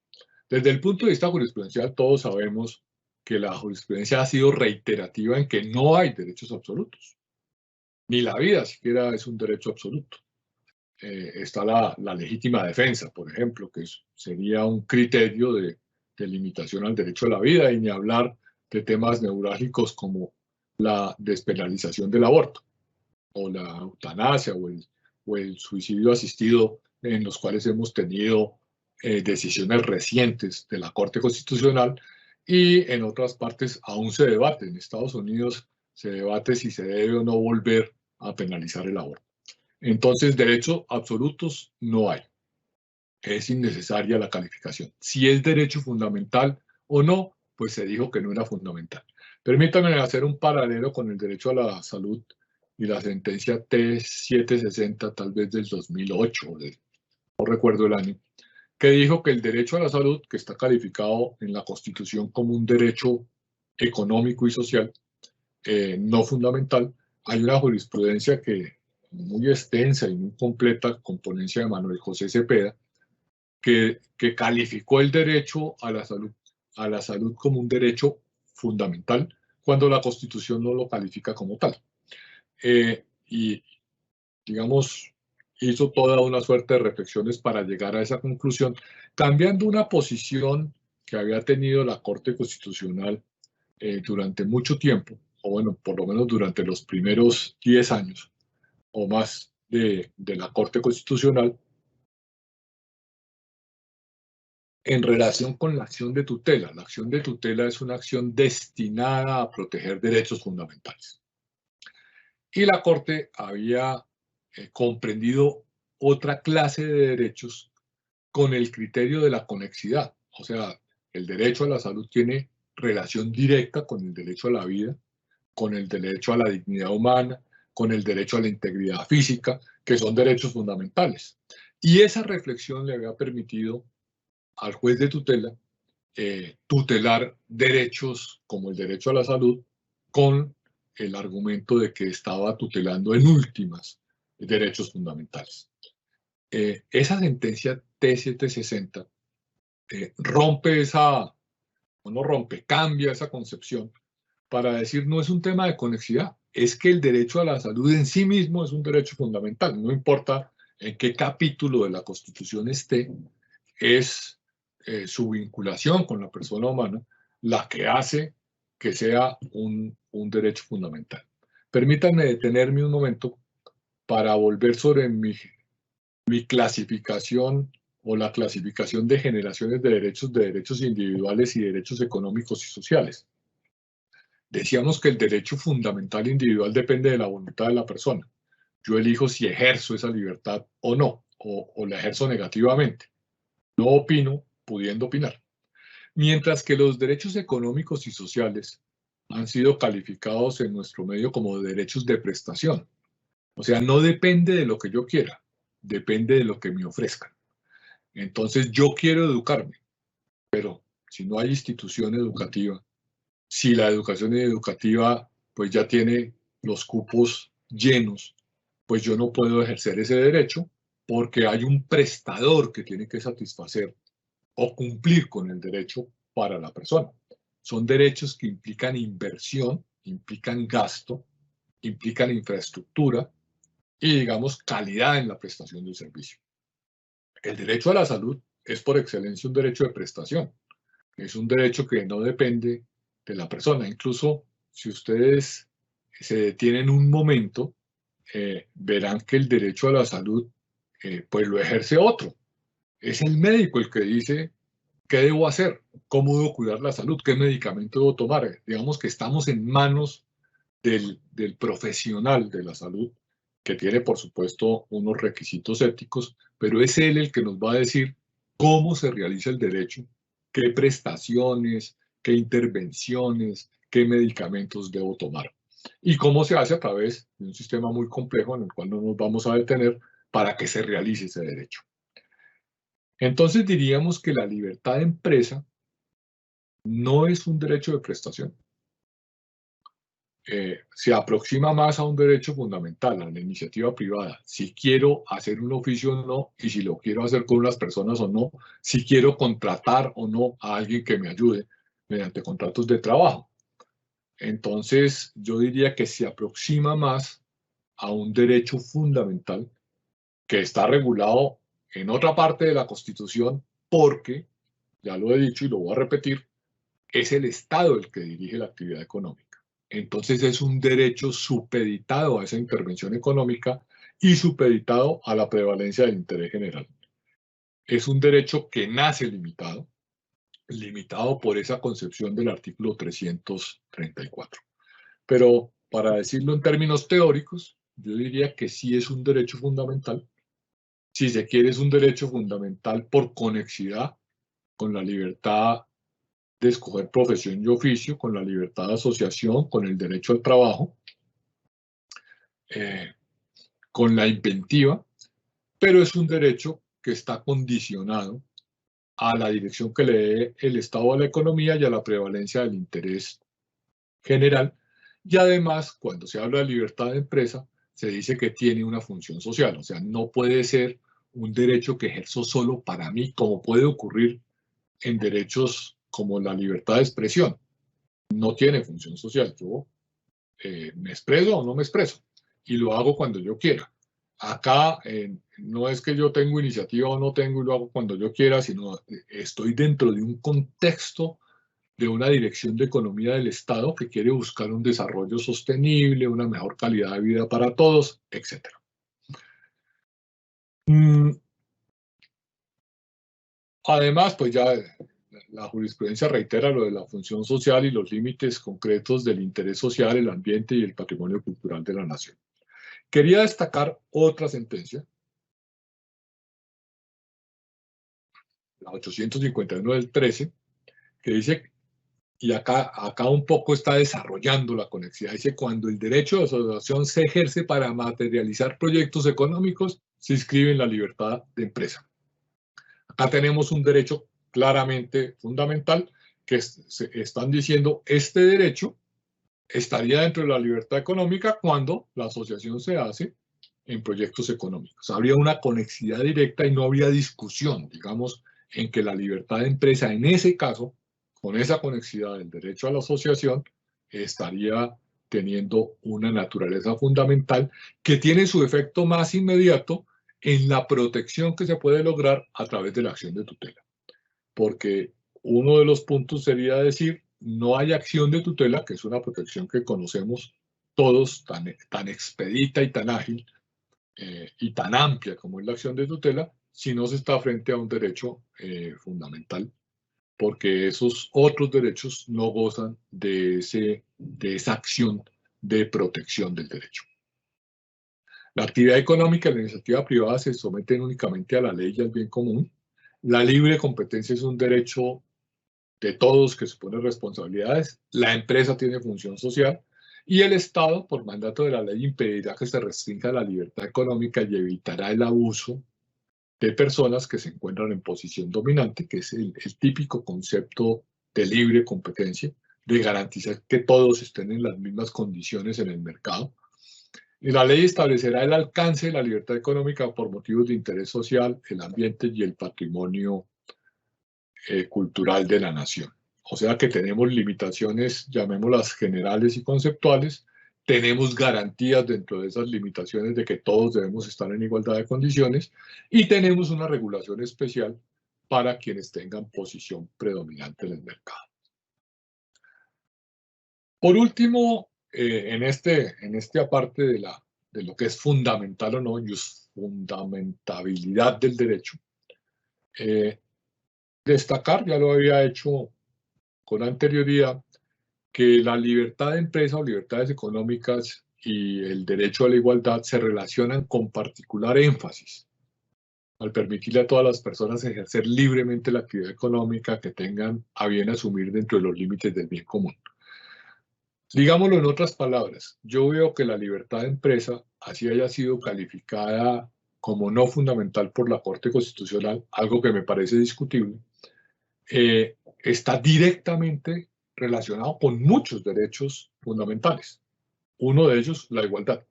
Desde el punto de vista jurisprudencial, todos sabemos que la jurisprudencia ha sido reiterativa en que no hay derechos absolutos. Ni la vida siquiera es un derecho absoluto. Está la legítima defensa, por ejemplo, que sería un criterio de limitación al derecho a la vida, y ni hablar de temas neurálgicos como la despenalización del aborto, o la eutanasia, o el suicidio asistido, en los cuales hemos tenido decisiones recientes de la Corte Constitucional, y en otras partes aún se debate. En Estados Unidos se debate si se debe o no volver a penalizar el aborto. Entonces, derechos absolutos no hay. Es innecesaria la calificación. Si es derecho fundamental o no, pues se dijo que no era fundamental. Permítanme hacer un paralelo con el derecho a la salud y la sentencia T760, tal vez del 2008, no recuerdo el año, que dijo que el derecho a la salud, que está calificado en la Constitución como un derecho económico y social, no fundamental, hay una jurisprudencia que muy extensa y muy completa, con ponencia de Manuel José Cepeda, que calificó el derecho a la salud como un derecho fundamental, cuando la Constitución no lo califica como tal. Y, digamos, hizo toda una suerte de reflexiones para llegar a esa conclusión, cambiando una posición que había tenido la Corte Constitucional durante mucho tiempo, o bueno, por lo menos durante los primeros 10 años o más de la Corte Constitucional, en relación con la acción de tutela. La acción de tutela es una acción destinada a proteger derechos fundamentales. Y la Corte había comprendido otra clase de derechos con el criterio de la conexidad. O sea, el derecho a la salud tiene relación directa con el derecho a la vida, con el derecho a la dignidad humana, con el derecho a la integridad física, que son derechos fundamentales. Y esa reflexión le había permitido al juez de tutela tutelar derechos como el derecho a la salud, con el argumento de que estaba tutelando en últimas derechos fundamentales. Esa sentencia T760 rompe esa, o no rompe, cambia esa concepción para decir no es un tema de conexidad, es que el derecho a la salud en sí mismo es un derecho fundamental, no importa en qué capítulo de la Constitución esté, es su vinculación con la persona humana la que hace que sea un derecho fundamental. Permítanme detenerme un momento para volver sobre mi clasificación, o la clasificación de generaciones de derechos individuales y derechos económicos y sociales. Decíamos que el derecho fundamental individual depende de la voluntad de la persona. Yo elijo si ejerzo esa libertad o no, o la ejerzo negativamente. No opino pudiendo opinar. Mientras que los derechos económicos y sociales han sido calificados en nuestro medio como derechos de prestación. O sea, no depende de lo que yo quiera, depende de lo que me ofrezcan. Entonces, yo quiero educarme, pero si no hay institución educativa, si la educación educativa pues ya tiene los cupos llenos, pues yo no puedo ejercer ese derecho porque hay un prestador que tiene que satisfacer o cumplir con el derecho para la persona. Son derechos que implican inversión, implican gasto, implican infraestructura, y, digamos, calidad en la prestación del servicio. El derecho a la salud es por excelencia un derecho de prestación. Es un derecho que no depende de la persona. Incluso si ustedes se detienen un momento, verán que el derecho a la salud pues lo ejerce otro. Es el médico el que dice qué debo hacer, cómo debo cuidar la salud, qué medicamento debo tomar. Digamos que estamos en manos del profesional de la salud, que tiene, por supuesto, unos requisitos éticos, pero es él el que nos va a decir cómo se realiza el derecho, qué prestaciones, qué intervenciones, qué medicamentos debo tomar. Y cómo se hace a través de un sistema muy complejo en el cual no nos vamos a detener para que se realice ese derecho. Entonces diríamos que la libertad de empresa no es un derecho de prestación. Se aproxima más a un derecho fundamental, a la iniciativa privada. Si quiero hacer un oficio o no, y si lo quiero hacer con unas personas o no, si quiero contratar o no a alguien que me ayude mediante contratos de trabajo. Entonces, yo diría que se aproxima más a un derecho fundamental que está regulado en otra parte de la Constitución porque, ya lo he dicho y lo voy a repetir, es el Estado el que dirige la actividad económica. Entonces es un derecho supeditado a esa intervención económica y supeditado a la prevalencia del interés general. Es un derecho que nace limitado por esa concepción del artículo 334. Pero para decirlo en términos teóricos, yo diría que sí es un derecho fundamental. Si se quiere, es un derecho fundamental por conexidad con la libertad de escoger profesión y oficio, con la libertad de asociación, con el derecho al trabajo, con la inventiva, pero es un derecho que está condicionado a la dirección que le dé el Estado a la economía y a la prevalencia del interés general. Y además, cuando se habla de libertad de empresa, se dice que tiene una función social, o sea, no puede ser un derecho que ejerzo solo para mí, como puede ocurrir en derechos como la libertad de expresión. No tiene función social. Yo me expreso o no me expreso y lo hago cuando yo quiera. Acá no es que yo tengo iniciativa o no tengo y lo hago cuando yo quiera, sino estoy dentro de un contexto de una dirección de economía del Estado que quiere buscar un desarrollo sostenible, una mejor calidad de vida para todos, etc. Además, pues ya la jurisprudencia reitera lo de la función social y los límites concretos del interés social, el ambiente y el patrimonio cultural de la nación. Quería destacar otra sentencia, la 851 del 13, que dice, y acá un poco está desarrollando la conexidad, dice, cuando el derecho de asociación se ejerce para materializar proyectos económicos, se inscribe en la libertad de empresa. Acá tenemos un derecho claramente fundamental que están diciendo, este derecho estaría dentro de la libertad económica cuando la asociación se hace en proyectos económicos. Habría una conexidad directa y no habría discusión, digamos, en que la libertad de empresa, en ese caso, con esa conexidad del derecho a la asociación, estaría teniendo una naturaleza fundamental que tiene su efecto más inmediato en la protección que se puede lograr a través de la acción de tutela. Porque uno de los puntos sería decir, no hay acción de tutela, que es una protección que conocemos todos, tan expedita y tan ágil y tan amplia como es la acción de tutela, si no se está frente a un derecho fundamental, porque esos otros derechos no gozan de esa acción de protección del derecho. La actividad económica y la iniciativa privada se someten únicamente a la ley y al bien común. La libre competencia es un derecho de todos que supone responsabilidades. La empresa tiene función social y el Estado, por mandato de la ley, impedirá que se restrinja la libertad económica y evitará el abuso de personas que se encuentran en posición dominante, que es el típico concepto de libre competencia, de garantizar que todos estén en las mismas condiciones en el mercado. Y la ley establecerá el alcance de la libertad económica por motivos de interés social, el ambiente y el patrimonio cultural de la nación. O sea que tenemos limitaciones, llamémoslas generales y conceptuales, tenemos garantías dentro de esas limitaciones de que todos debemos estar en igualdad de condiciones y tenemos una regulación especial para quienes tengan posición predominante en el mercado. Por último, en esta parte de lo que es fundamental o no, fundamentabilidad del derecho, destacar, ya lo había hecho con anterioridad, que la libertad de empresa o libertades económicas y el derecho a la igualdad se relacionan con particular énfasis al permitirle a todas las personas ejercer libremente la actividad económica que tengan a bien asumir dentro de los límites del bien común. Digámoslo en otras palabras, yo veo que la libertad de empresa, así haya sido calificada como no fundamental por la Corte Constitucional, algo que me parece discutible, está directamente relacionado con muchos derechos fundamentales. Uno de ellos, la igualdad.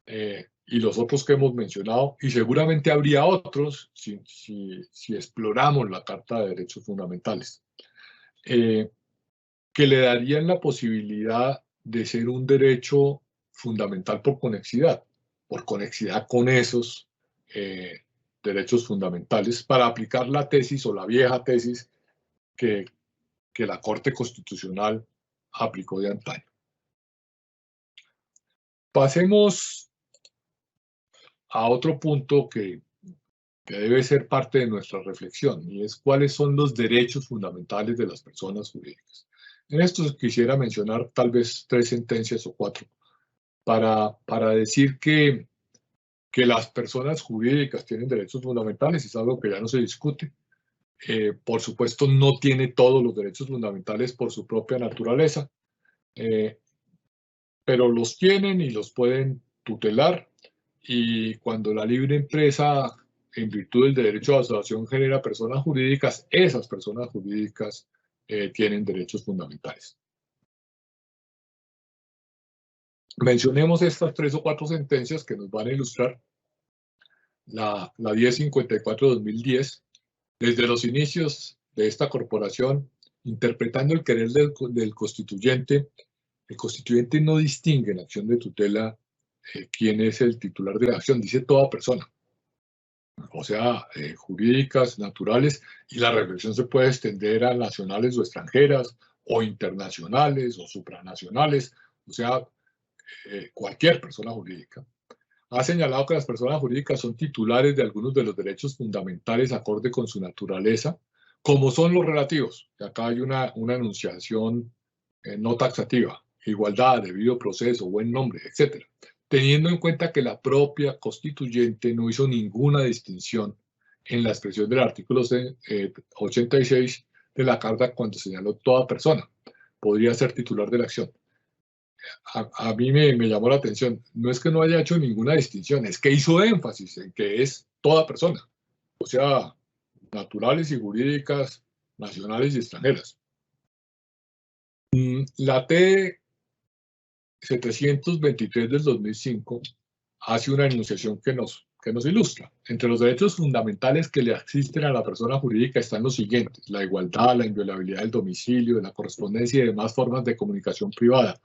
Y los otros que hemos mencionado, y seguramente habría otros si exploramos la Carta de Derechos Fundamentales, que le darían la posibilidad de ser un derecho fundamental por conexidad con esos derechos fundamentales para aplicar la tesis o la vieja tesis que la Corte Constitucional aplicó de antaño. Pasemos a otro punto que debe ser parte de nuestra reflexión, y es cuáles son los derechos fundamentales de las personas jurídicas. En esto quisiera mencionar tal vez 3 sentencias o 4 para decir que las personas jurídicas tienen derechos fundamentales, es algo que ya no se discute. Por supuesto, no tiene todos los derechos fundamentales por su propia naturaleza, pero los tienen y los pueden tutelar, y cuando la libre empresa, en virtud del derecho de asociación, genera personas jurídicas, esas personas jurídicas tienen derechos fundamentales. Mencionemos estas 3 o 4 sentencias que nos van a ilustrar. La 1054 de 2010, desde los inicios de esta corporación, interpretando el querer del constituyente, el constituyente no distingue en la acción de tutela quién es el titular de la acción, dice toda persona, o sea, jurídicas, naturales, y la reflexión se puede extender a nacionales o extranjeras, o internacionales, o supranacionales, o sea, cualquier persona jurídica. Ha señalado que las personas jurídicas son titulares de algunos de los derechos fundamentales acorde con su naturaleza, como son los relativos. Acá hay una enunciación no taxativa: igualdad, debido proceso, buen nombre, etc. Teniendo en cuenta que la propia constituyente no hizo ninguna distinción en la expresión del artículo 86 de la Carta cuando señaló toda persona podría ser titular de la acción. A mí me llamó la atención, no es que no haya hecho ninguna distinción, es que hizo énfasis en que es toda persona, o sea, naturales y jurídicas, nacionales y extranjeras. La T723 del 2005 hace una enunciación que nos ilustra. Entre los derechos fundamentales que le asisten a la persona jurídica están los siguientes: la igualdad, la inviolabilidad del domicilio, de la correspondencia y demás formas de comunicación privada,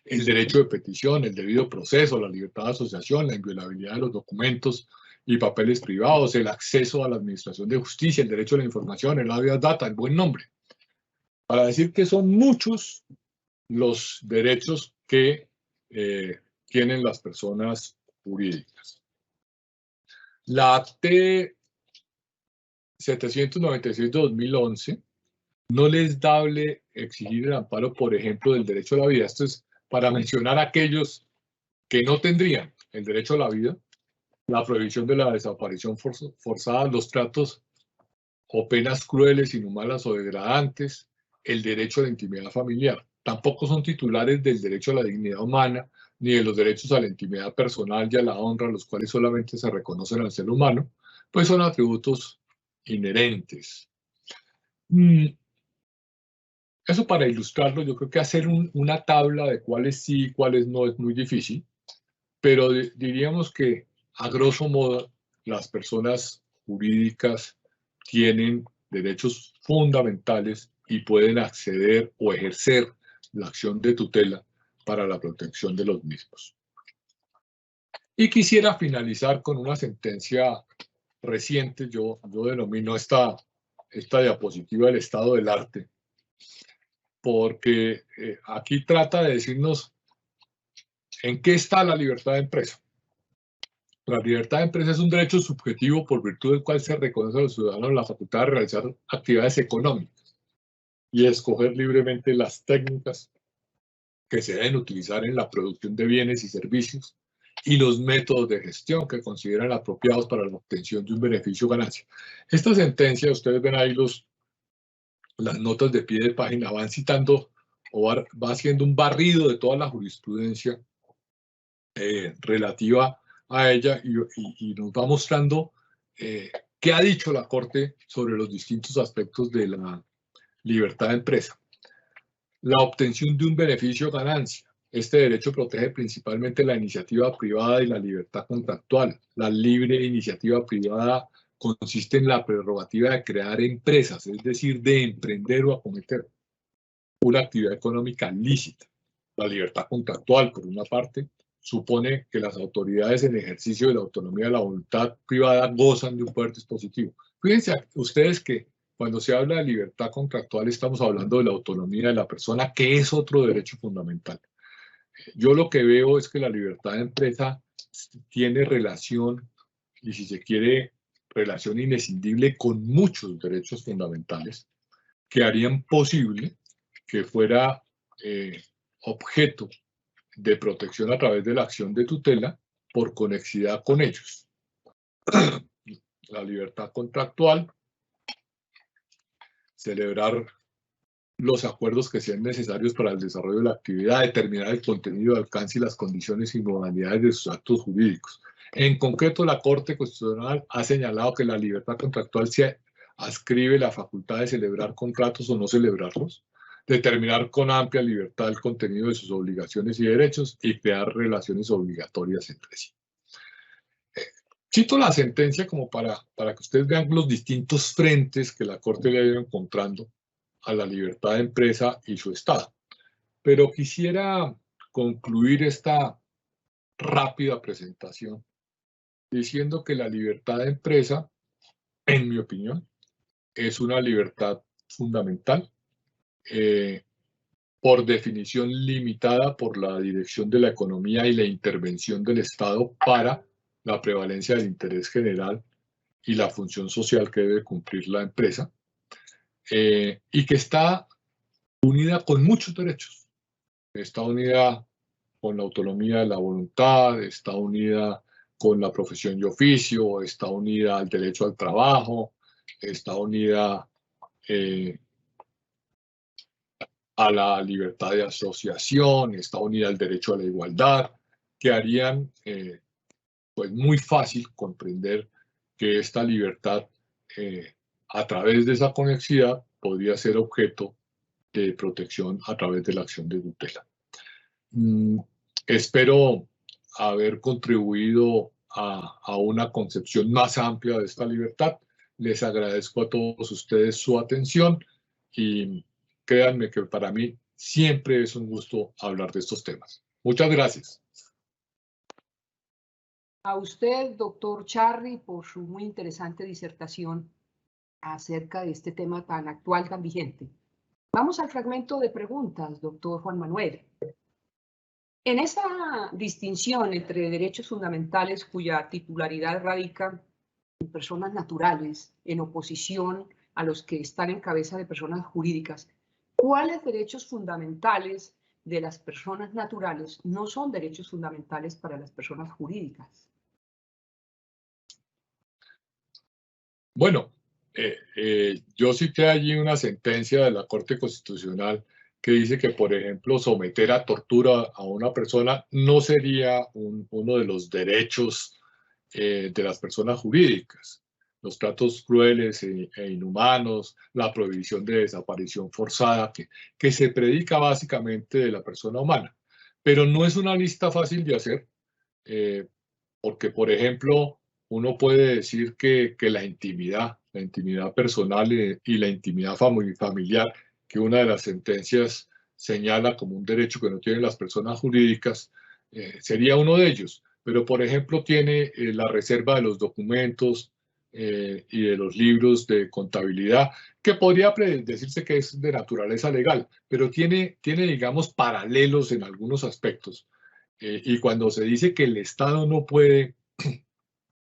el derecho de petición, el debido proceso, la libertad de asociación, la inviolabilidad de los documentos y papeles privados, el acceso a la administración de justicia, el derecho a la información, el habeas data, el buen nombre. Para decir que son muchos los derechos que tienen las personas jurídicas. La T796 de 2011 no les dable exigir el amparo, por ejemplo, del derecho a la vida. Esto es para mencionar a aquellos que no tendrían el derecho a la vida, la prohibición de la desaparición forzada, los tratos o penas crueles, inhumanas o degradantes, el derecho a la intimidad familiar. Tampoco son titulares del derecho a la dignidad humana, ni de los derechos a la intimidad personal y a la honra, los cuales solamente se reconocen al ser humano, pues son atributos inherentes. Eso, para ilustrarlo, yo creo que hacer una tabla de cuáles sí y cuáles no es muy difícil, pero diríamos que, a grosso modo, las personas jurídicas tienen derechos fundamentales y pueden acceder o ejercer la acción de tutela para la protección de los mismos. Y quisiera finalizar con una sentencia reciente. Yo denomino esta diapositiva el estado del arte, porque aquí trata de decirnos en qué está la libertad de empresa. La libertad de empresa es un derecho subjetivo por virtud del cual se reconoce a los ciudadanos la facultad de realizar actividades económicas y escoger libremente las técnicas que se deben utilizar en la producción de bienes y servicios y los métodos de gestión que consideran apropiados para la obtención de un beneficio o ganancia. Esta sentencia, ustedes ven ahí las notas de pie de página, van citando o va haciendo un barrido de toda la jurisprudencia relativa a ella y nos va mostrando qué ha dicho la Corte sobre los distintos aspectos de la libertad de empresa. La obtención de un beneficio o ganancia. Este derecho protege principalmente la iniciativa privada y la libertad contractual. La libre iniciativa privada consiste en la prerrogativa de crear empresas, es decir, de emprender o acometer una actividad económica lícita. La libertad contractual, por una parte, supone que las autoridades en ejercicio de la autonomía de la voluntad privada gozan de un poder dispositivo. Fíjense ustedes que cuando se habla de libertad contractual estamos hablando de la autonomía de la persona, que es otro derecho fundamental. Yo lo que veo es que la libertad de empresa tiene relación, y si se quiere, relación inescindible con muchos derechos fundamentales que harían posible que fuera objeto de protección a través de la acción de tutela por conexidad con ellos. La libertad contractual, celebrar los acuerdos que sean necesarios para el desarrollo de la actividad, determinar el contenido, alcance y las condiciones y modalidades de sus actos jurídicos. En concreto, la Corte Constitucional ha señalado que la libertad contractual se adscribe la facultad de celebrar contratos o no celebrarlos, determinar con amplia libertad el contenido de sus obligaciones y derechos y crear relaciones obligatorias entre sí. Cito la sentencia como para que ustedes vean los distintos frentes que la Corte le ha ido encontrando a la libertad de empresa y su estado. Pero quisiera concluir esta rápida presentación diciendo que la libertad de empresa, en mi opinión, es una libertad fundamental, por definición limitada por la dirección de la economía y la intervención del Estado para la prevalencia del interés general y la función social que debe cumplir la empresa, y que está unida con muchos derechos. Está unida con la autonomía de la voluntad, está unida con la profesión y oficio, está unida al derecho al trabajo, está unida a la libertad de asociación, está unida al derecho a la igualdad, que harían pues muy fácil comprender que esta libertad, a través de esa conexidad, podría ser objeto de protección a través de la acción de tutela. Espero haber contribuido a una concepción más amplia de esta libertad. Les agradezco a todos ustedes su atención y créanme que para mí siempre es un gusto hablar de estos temas. Muchas gracias. A usted, doctor Charri, por su muy interesante disertación acerca de este tema tan actual, tan vigente. Vamos al fragmento de preguntas, doctor Juan Manuel. En esa distinción entre derechos fundamentales cuya titularidad radica en personas naturales, en oposición a los que están en cabeza de personas jurídicas, ¿cuáles derechos fundamentales de las personas naturales no son derechos fundamentales para las personas jurídicas? Bueno, yo cité allí una sentencia de la Corte Constitucional que dice que, por ejemplo, someter a tortura a una persona no sería uno de los derechos de las personas jurídicas. Los tratos crueles e inhumanos, la prohibición de desaparición forzada, que se predica básicamente de la persona humana. Pero no es una lista fácil de hacer, porque, por ejemplo, uno puede decir que la intimidad personal y la intimidad familiar, que una de las sentencias señala como un derecho que no tienen las personas jurídicas, sería uno de ellos. Pero, por ejemplo, tiene la reserva de los documentos y de los libros de contabilidad, que podría decirse que es de naturaleza legal, pero tiene, digamos, paralelos en algunos aspectos. Y cuando se dice que el Estado no puede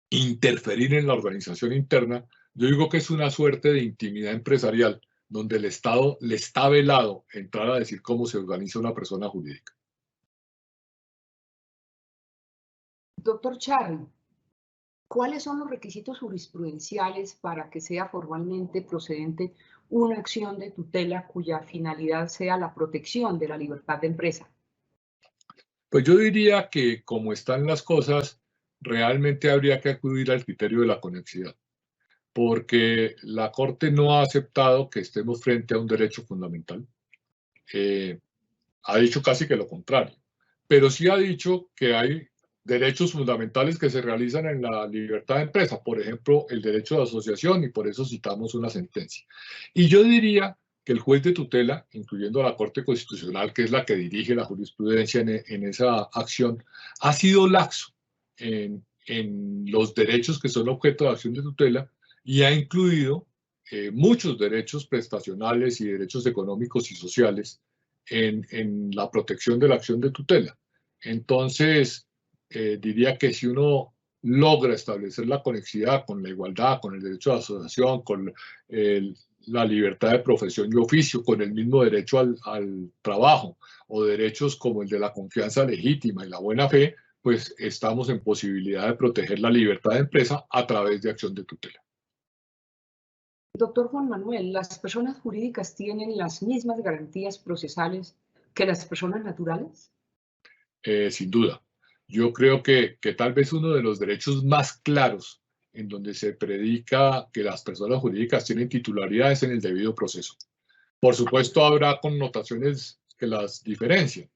interferir en la organización interna, yo digo que es una suerte de intimidad empresarial, donde el Estado le está velado entrar a decir cómo se organiza una persona jurídica. Doctor Charri, ¿cuáles son los requisitos jurisprudenciales para que sea formalmente procedente una acción de tutela cuya finalidad sea la protección de la libertad de empresa? Pues yo diría que como están las cosas, realmente habría que acudir al criterio de la conexidad, porque la Corte no ha aceptado que estemos frente a un derecho fundamental. Ha dicho casi que lo contrario, pero sí ha dicho que hay derechos fundamentales que se realizan en la libertad de empresa, por ejemplo, el derecho de asociación, y por eso citamos una sentencia. Y yo diría que el juez de tutela, incluyendo a la Corte Constitucional, que es la que dirige la jurisprudencia en esa acción, ha sido laxo en los derechos que son objeto de acción de tutela y ha incluido muchos derechos prestacionales y derechos económicos y sociales en la protección de la acción de tutela. Entonces, diría que si uno logra establecer la conexidad con la igualdad, con el derecho de asociación, con la libertad de profesión y oficio, con el mismo derecho al trabajo o derechos como el de la confianza legítima y la buena fe, pues estamos en posibilidad de proteger la libertad de empresa a través de acción de tutela. Doctor Juan Manuel, ¿las personas jurídicas tienen las mismas garantías procesales que las personas naturales? Sin duda. Yo creo que tal vez uno de los derechos más claros en donde se predica que las personas jurídicas tienen titularidad es en el debido proceso. Por supuesto, habrá connotaciones que las diferencian.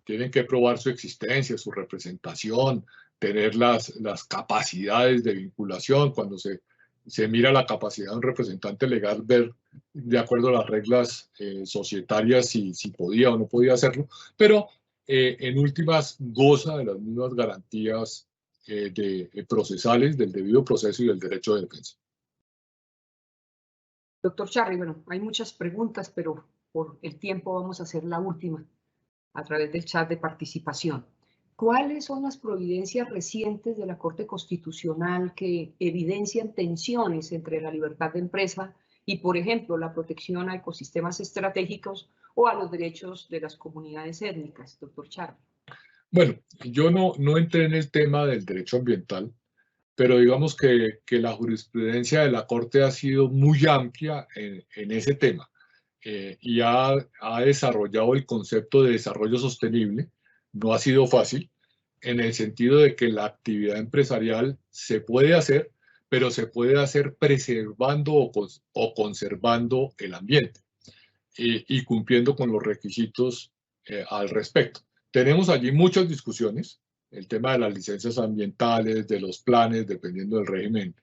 Tienen que probar su existencia, su representación, tener las capacidades de vinculación. Cuando se mira la capacidad de un representante legal, ver de acuerdo a las reglas societarias si podía o no podía hacerlo, pero en últimas goza de las mismas garantías procesales del debido proceso y del derecho de defensa. Doctor Charri, bueno, hay muchas preguntas, pero por el tiempo vamos a hacer la última a través del chat de participación. ¿Cuáles son las providencias recientes de la Corte Constitucional que evidencian tensiones entre la libertad de empresa y, por ejemplo, la protección a ecosistemas estratégicos o a los derechos de las comunidades étnicas, doctor Charri? Bueno, yo no entré en el tema del derecho ambiental, pero digamos que la jurisprudencia de la Corte ha sido muy amplia en ese tema y ha desarrollado el concepto de desarrollo sostenible. No ha sido fácil en el sentido de que la actividad empresarial se puede hacer, pero se puede hacer preservando o conservando el ambiente y cumpliendo con los requisitos al respecto. Tenemos allí muchas discusiones, el tema de las licencias ambientales, de los planes, dependiendo del régimen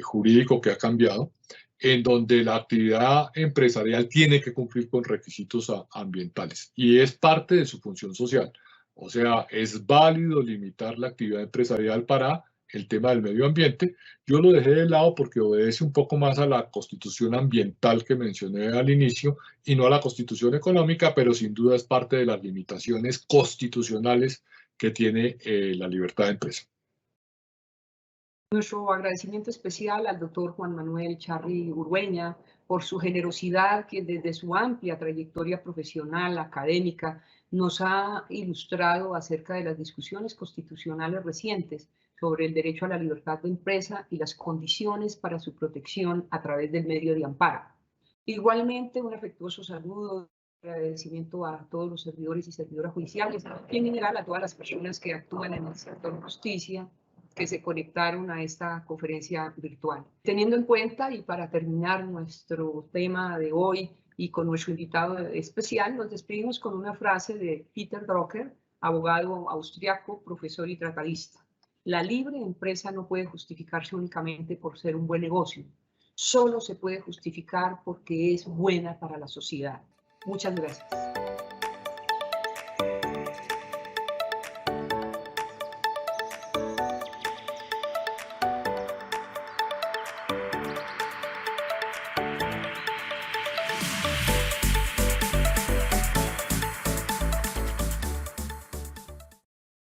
jurídico que ha cambiado, en donde la actividad empresarial tiene que cumplir con requisitos ambientales y es parte de su función social. O sea, es válido limitar la actividad empresarial para el tema del medio ambiente. Yo lo dejé de lado porque obedece un poco más a la constitución ambiental que mencioné al inicio y no a la constitución económica, pero sin duda es parte de las limitaciones constitucionales que tiene la libertad de empresa. Nuestro agradecimiento especial al doctor Juan Manuel Charri Urrueña por su generosidad que desde su amplia trayectoria profesional, académica, nos ha ilustrado acerca de las discusiones constitucionales recientes sobre el derecho a la libertad de empresa y las condiciones para su protección a través del medio de amparo. Igualmente, un afectuoso saludo y agradecimiento a todos los servidores y servidoras judiciales y en general a todas las personas que actúan en el sector justicia, que se conectaron a esta conferencia virtual. Teniendo en cuenta y para terminar nuestro tema de hoy y con nuestro invitado especial, nos despedimos con una frase de Peter Drucker, abogado austriaco, profesor y tratadista. La libre empresa no puede justificarse únicamente por ser un buen negocio, solo se puede justificar porque es buena para la sociedad. Muchas gracias.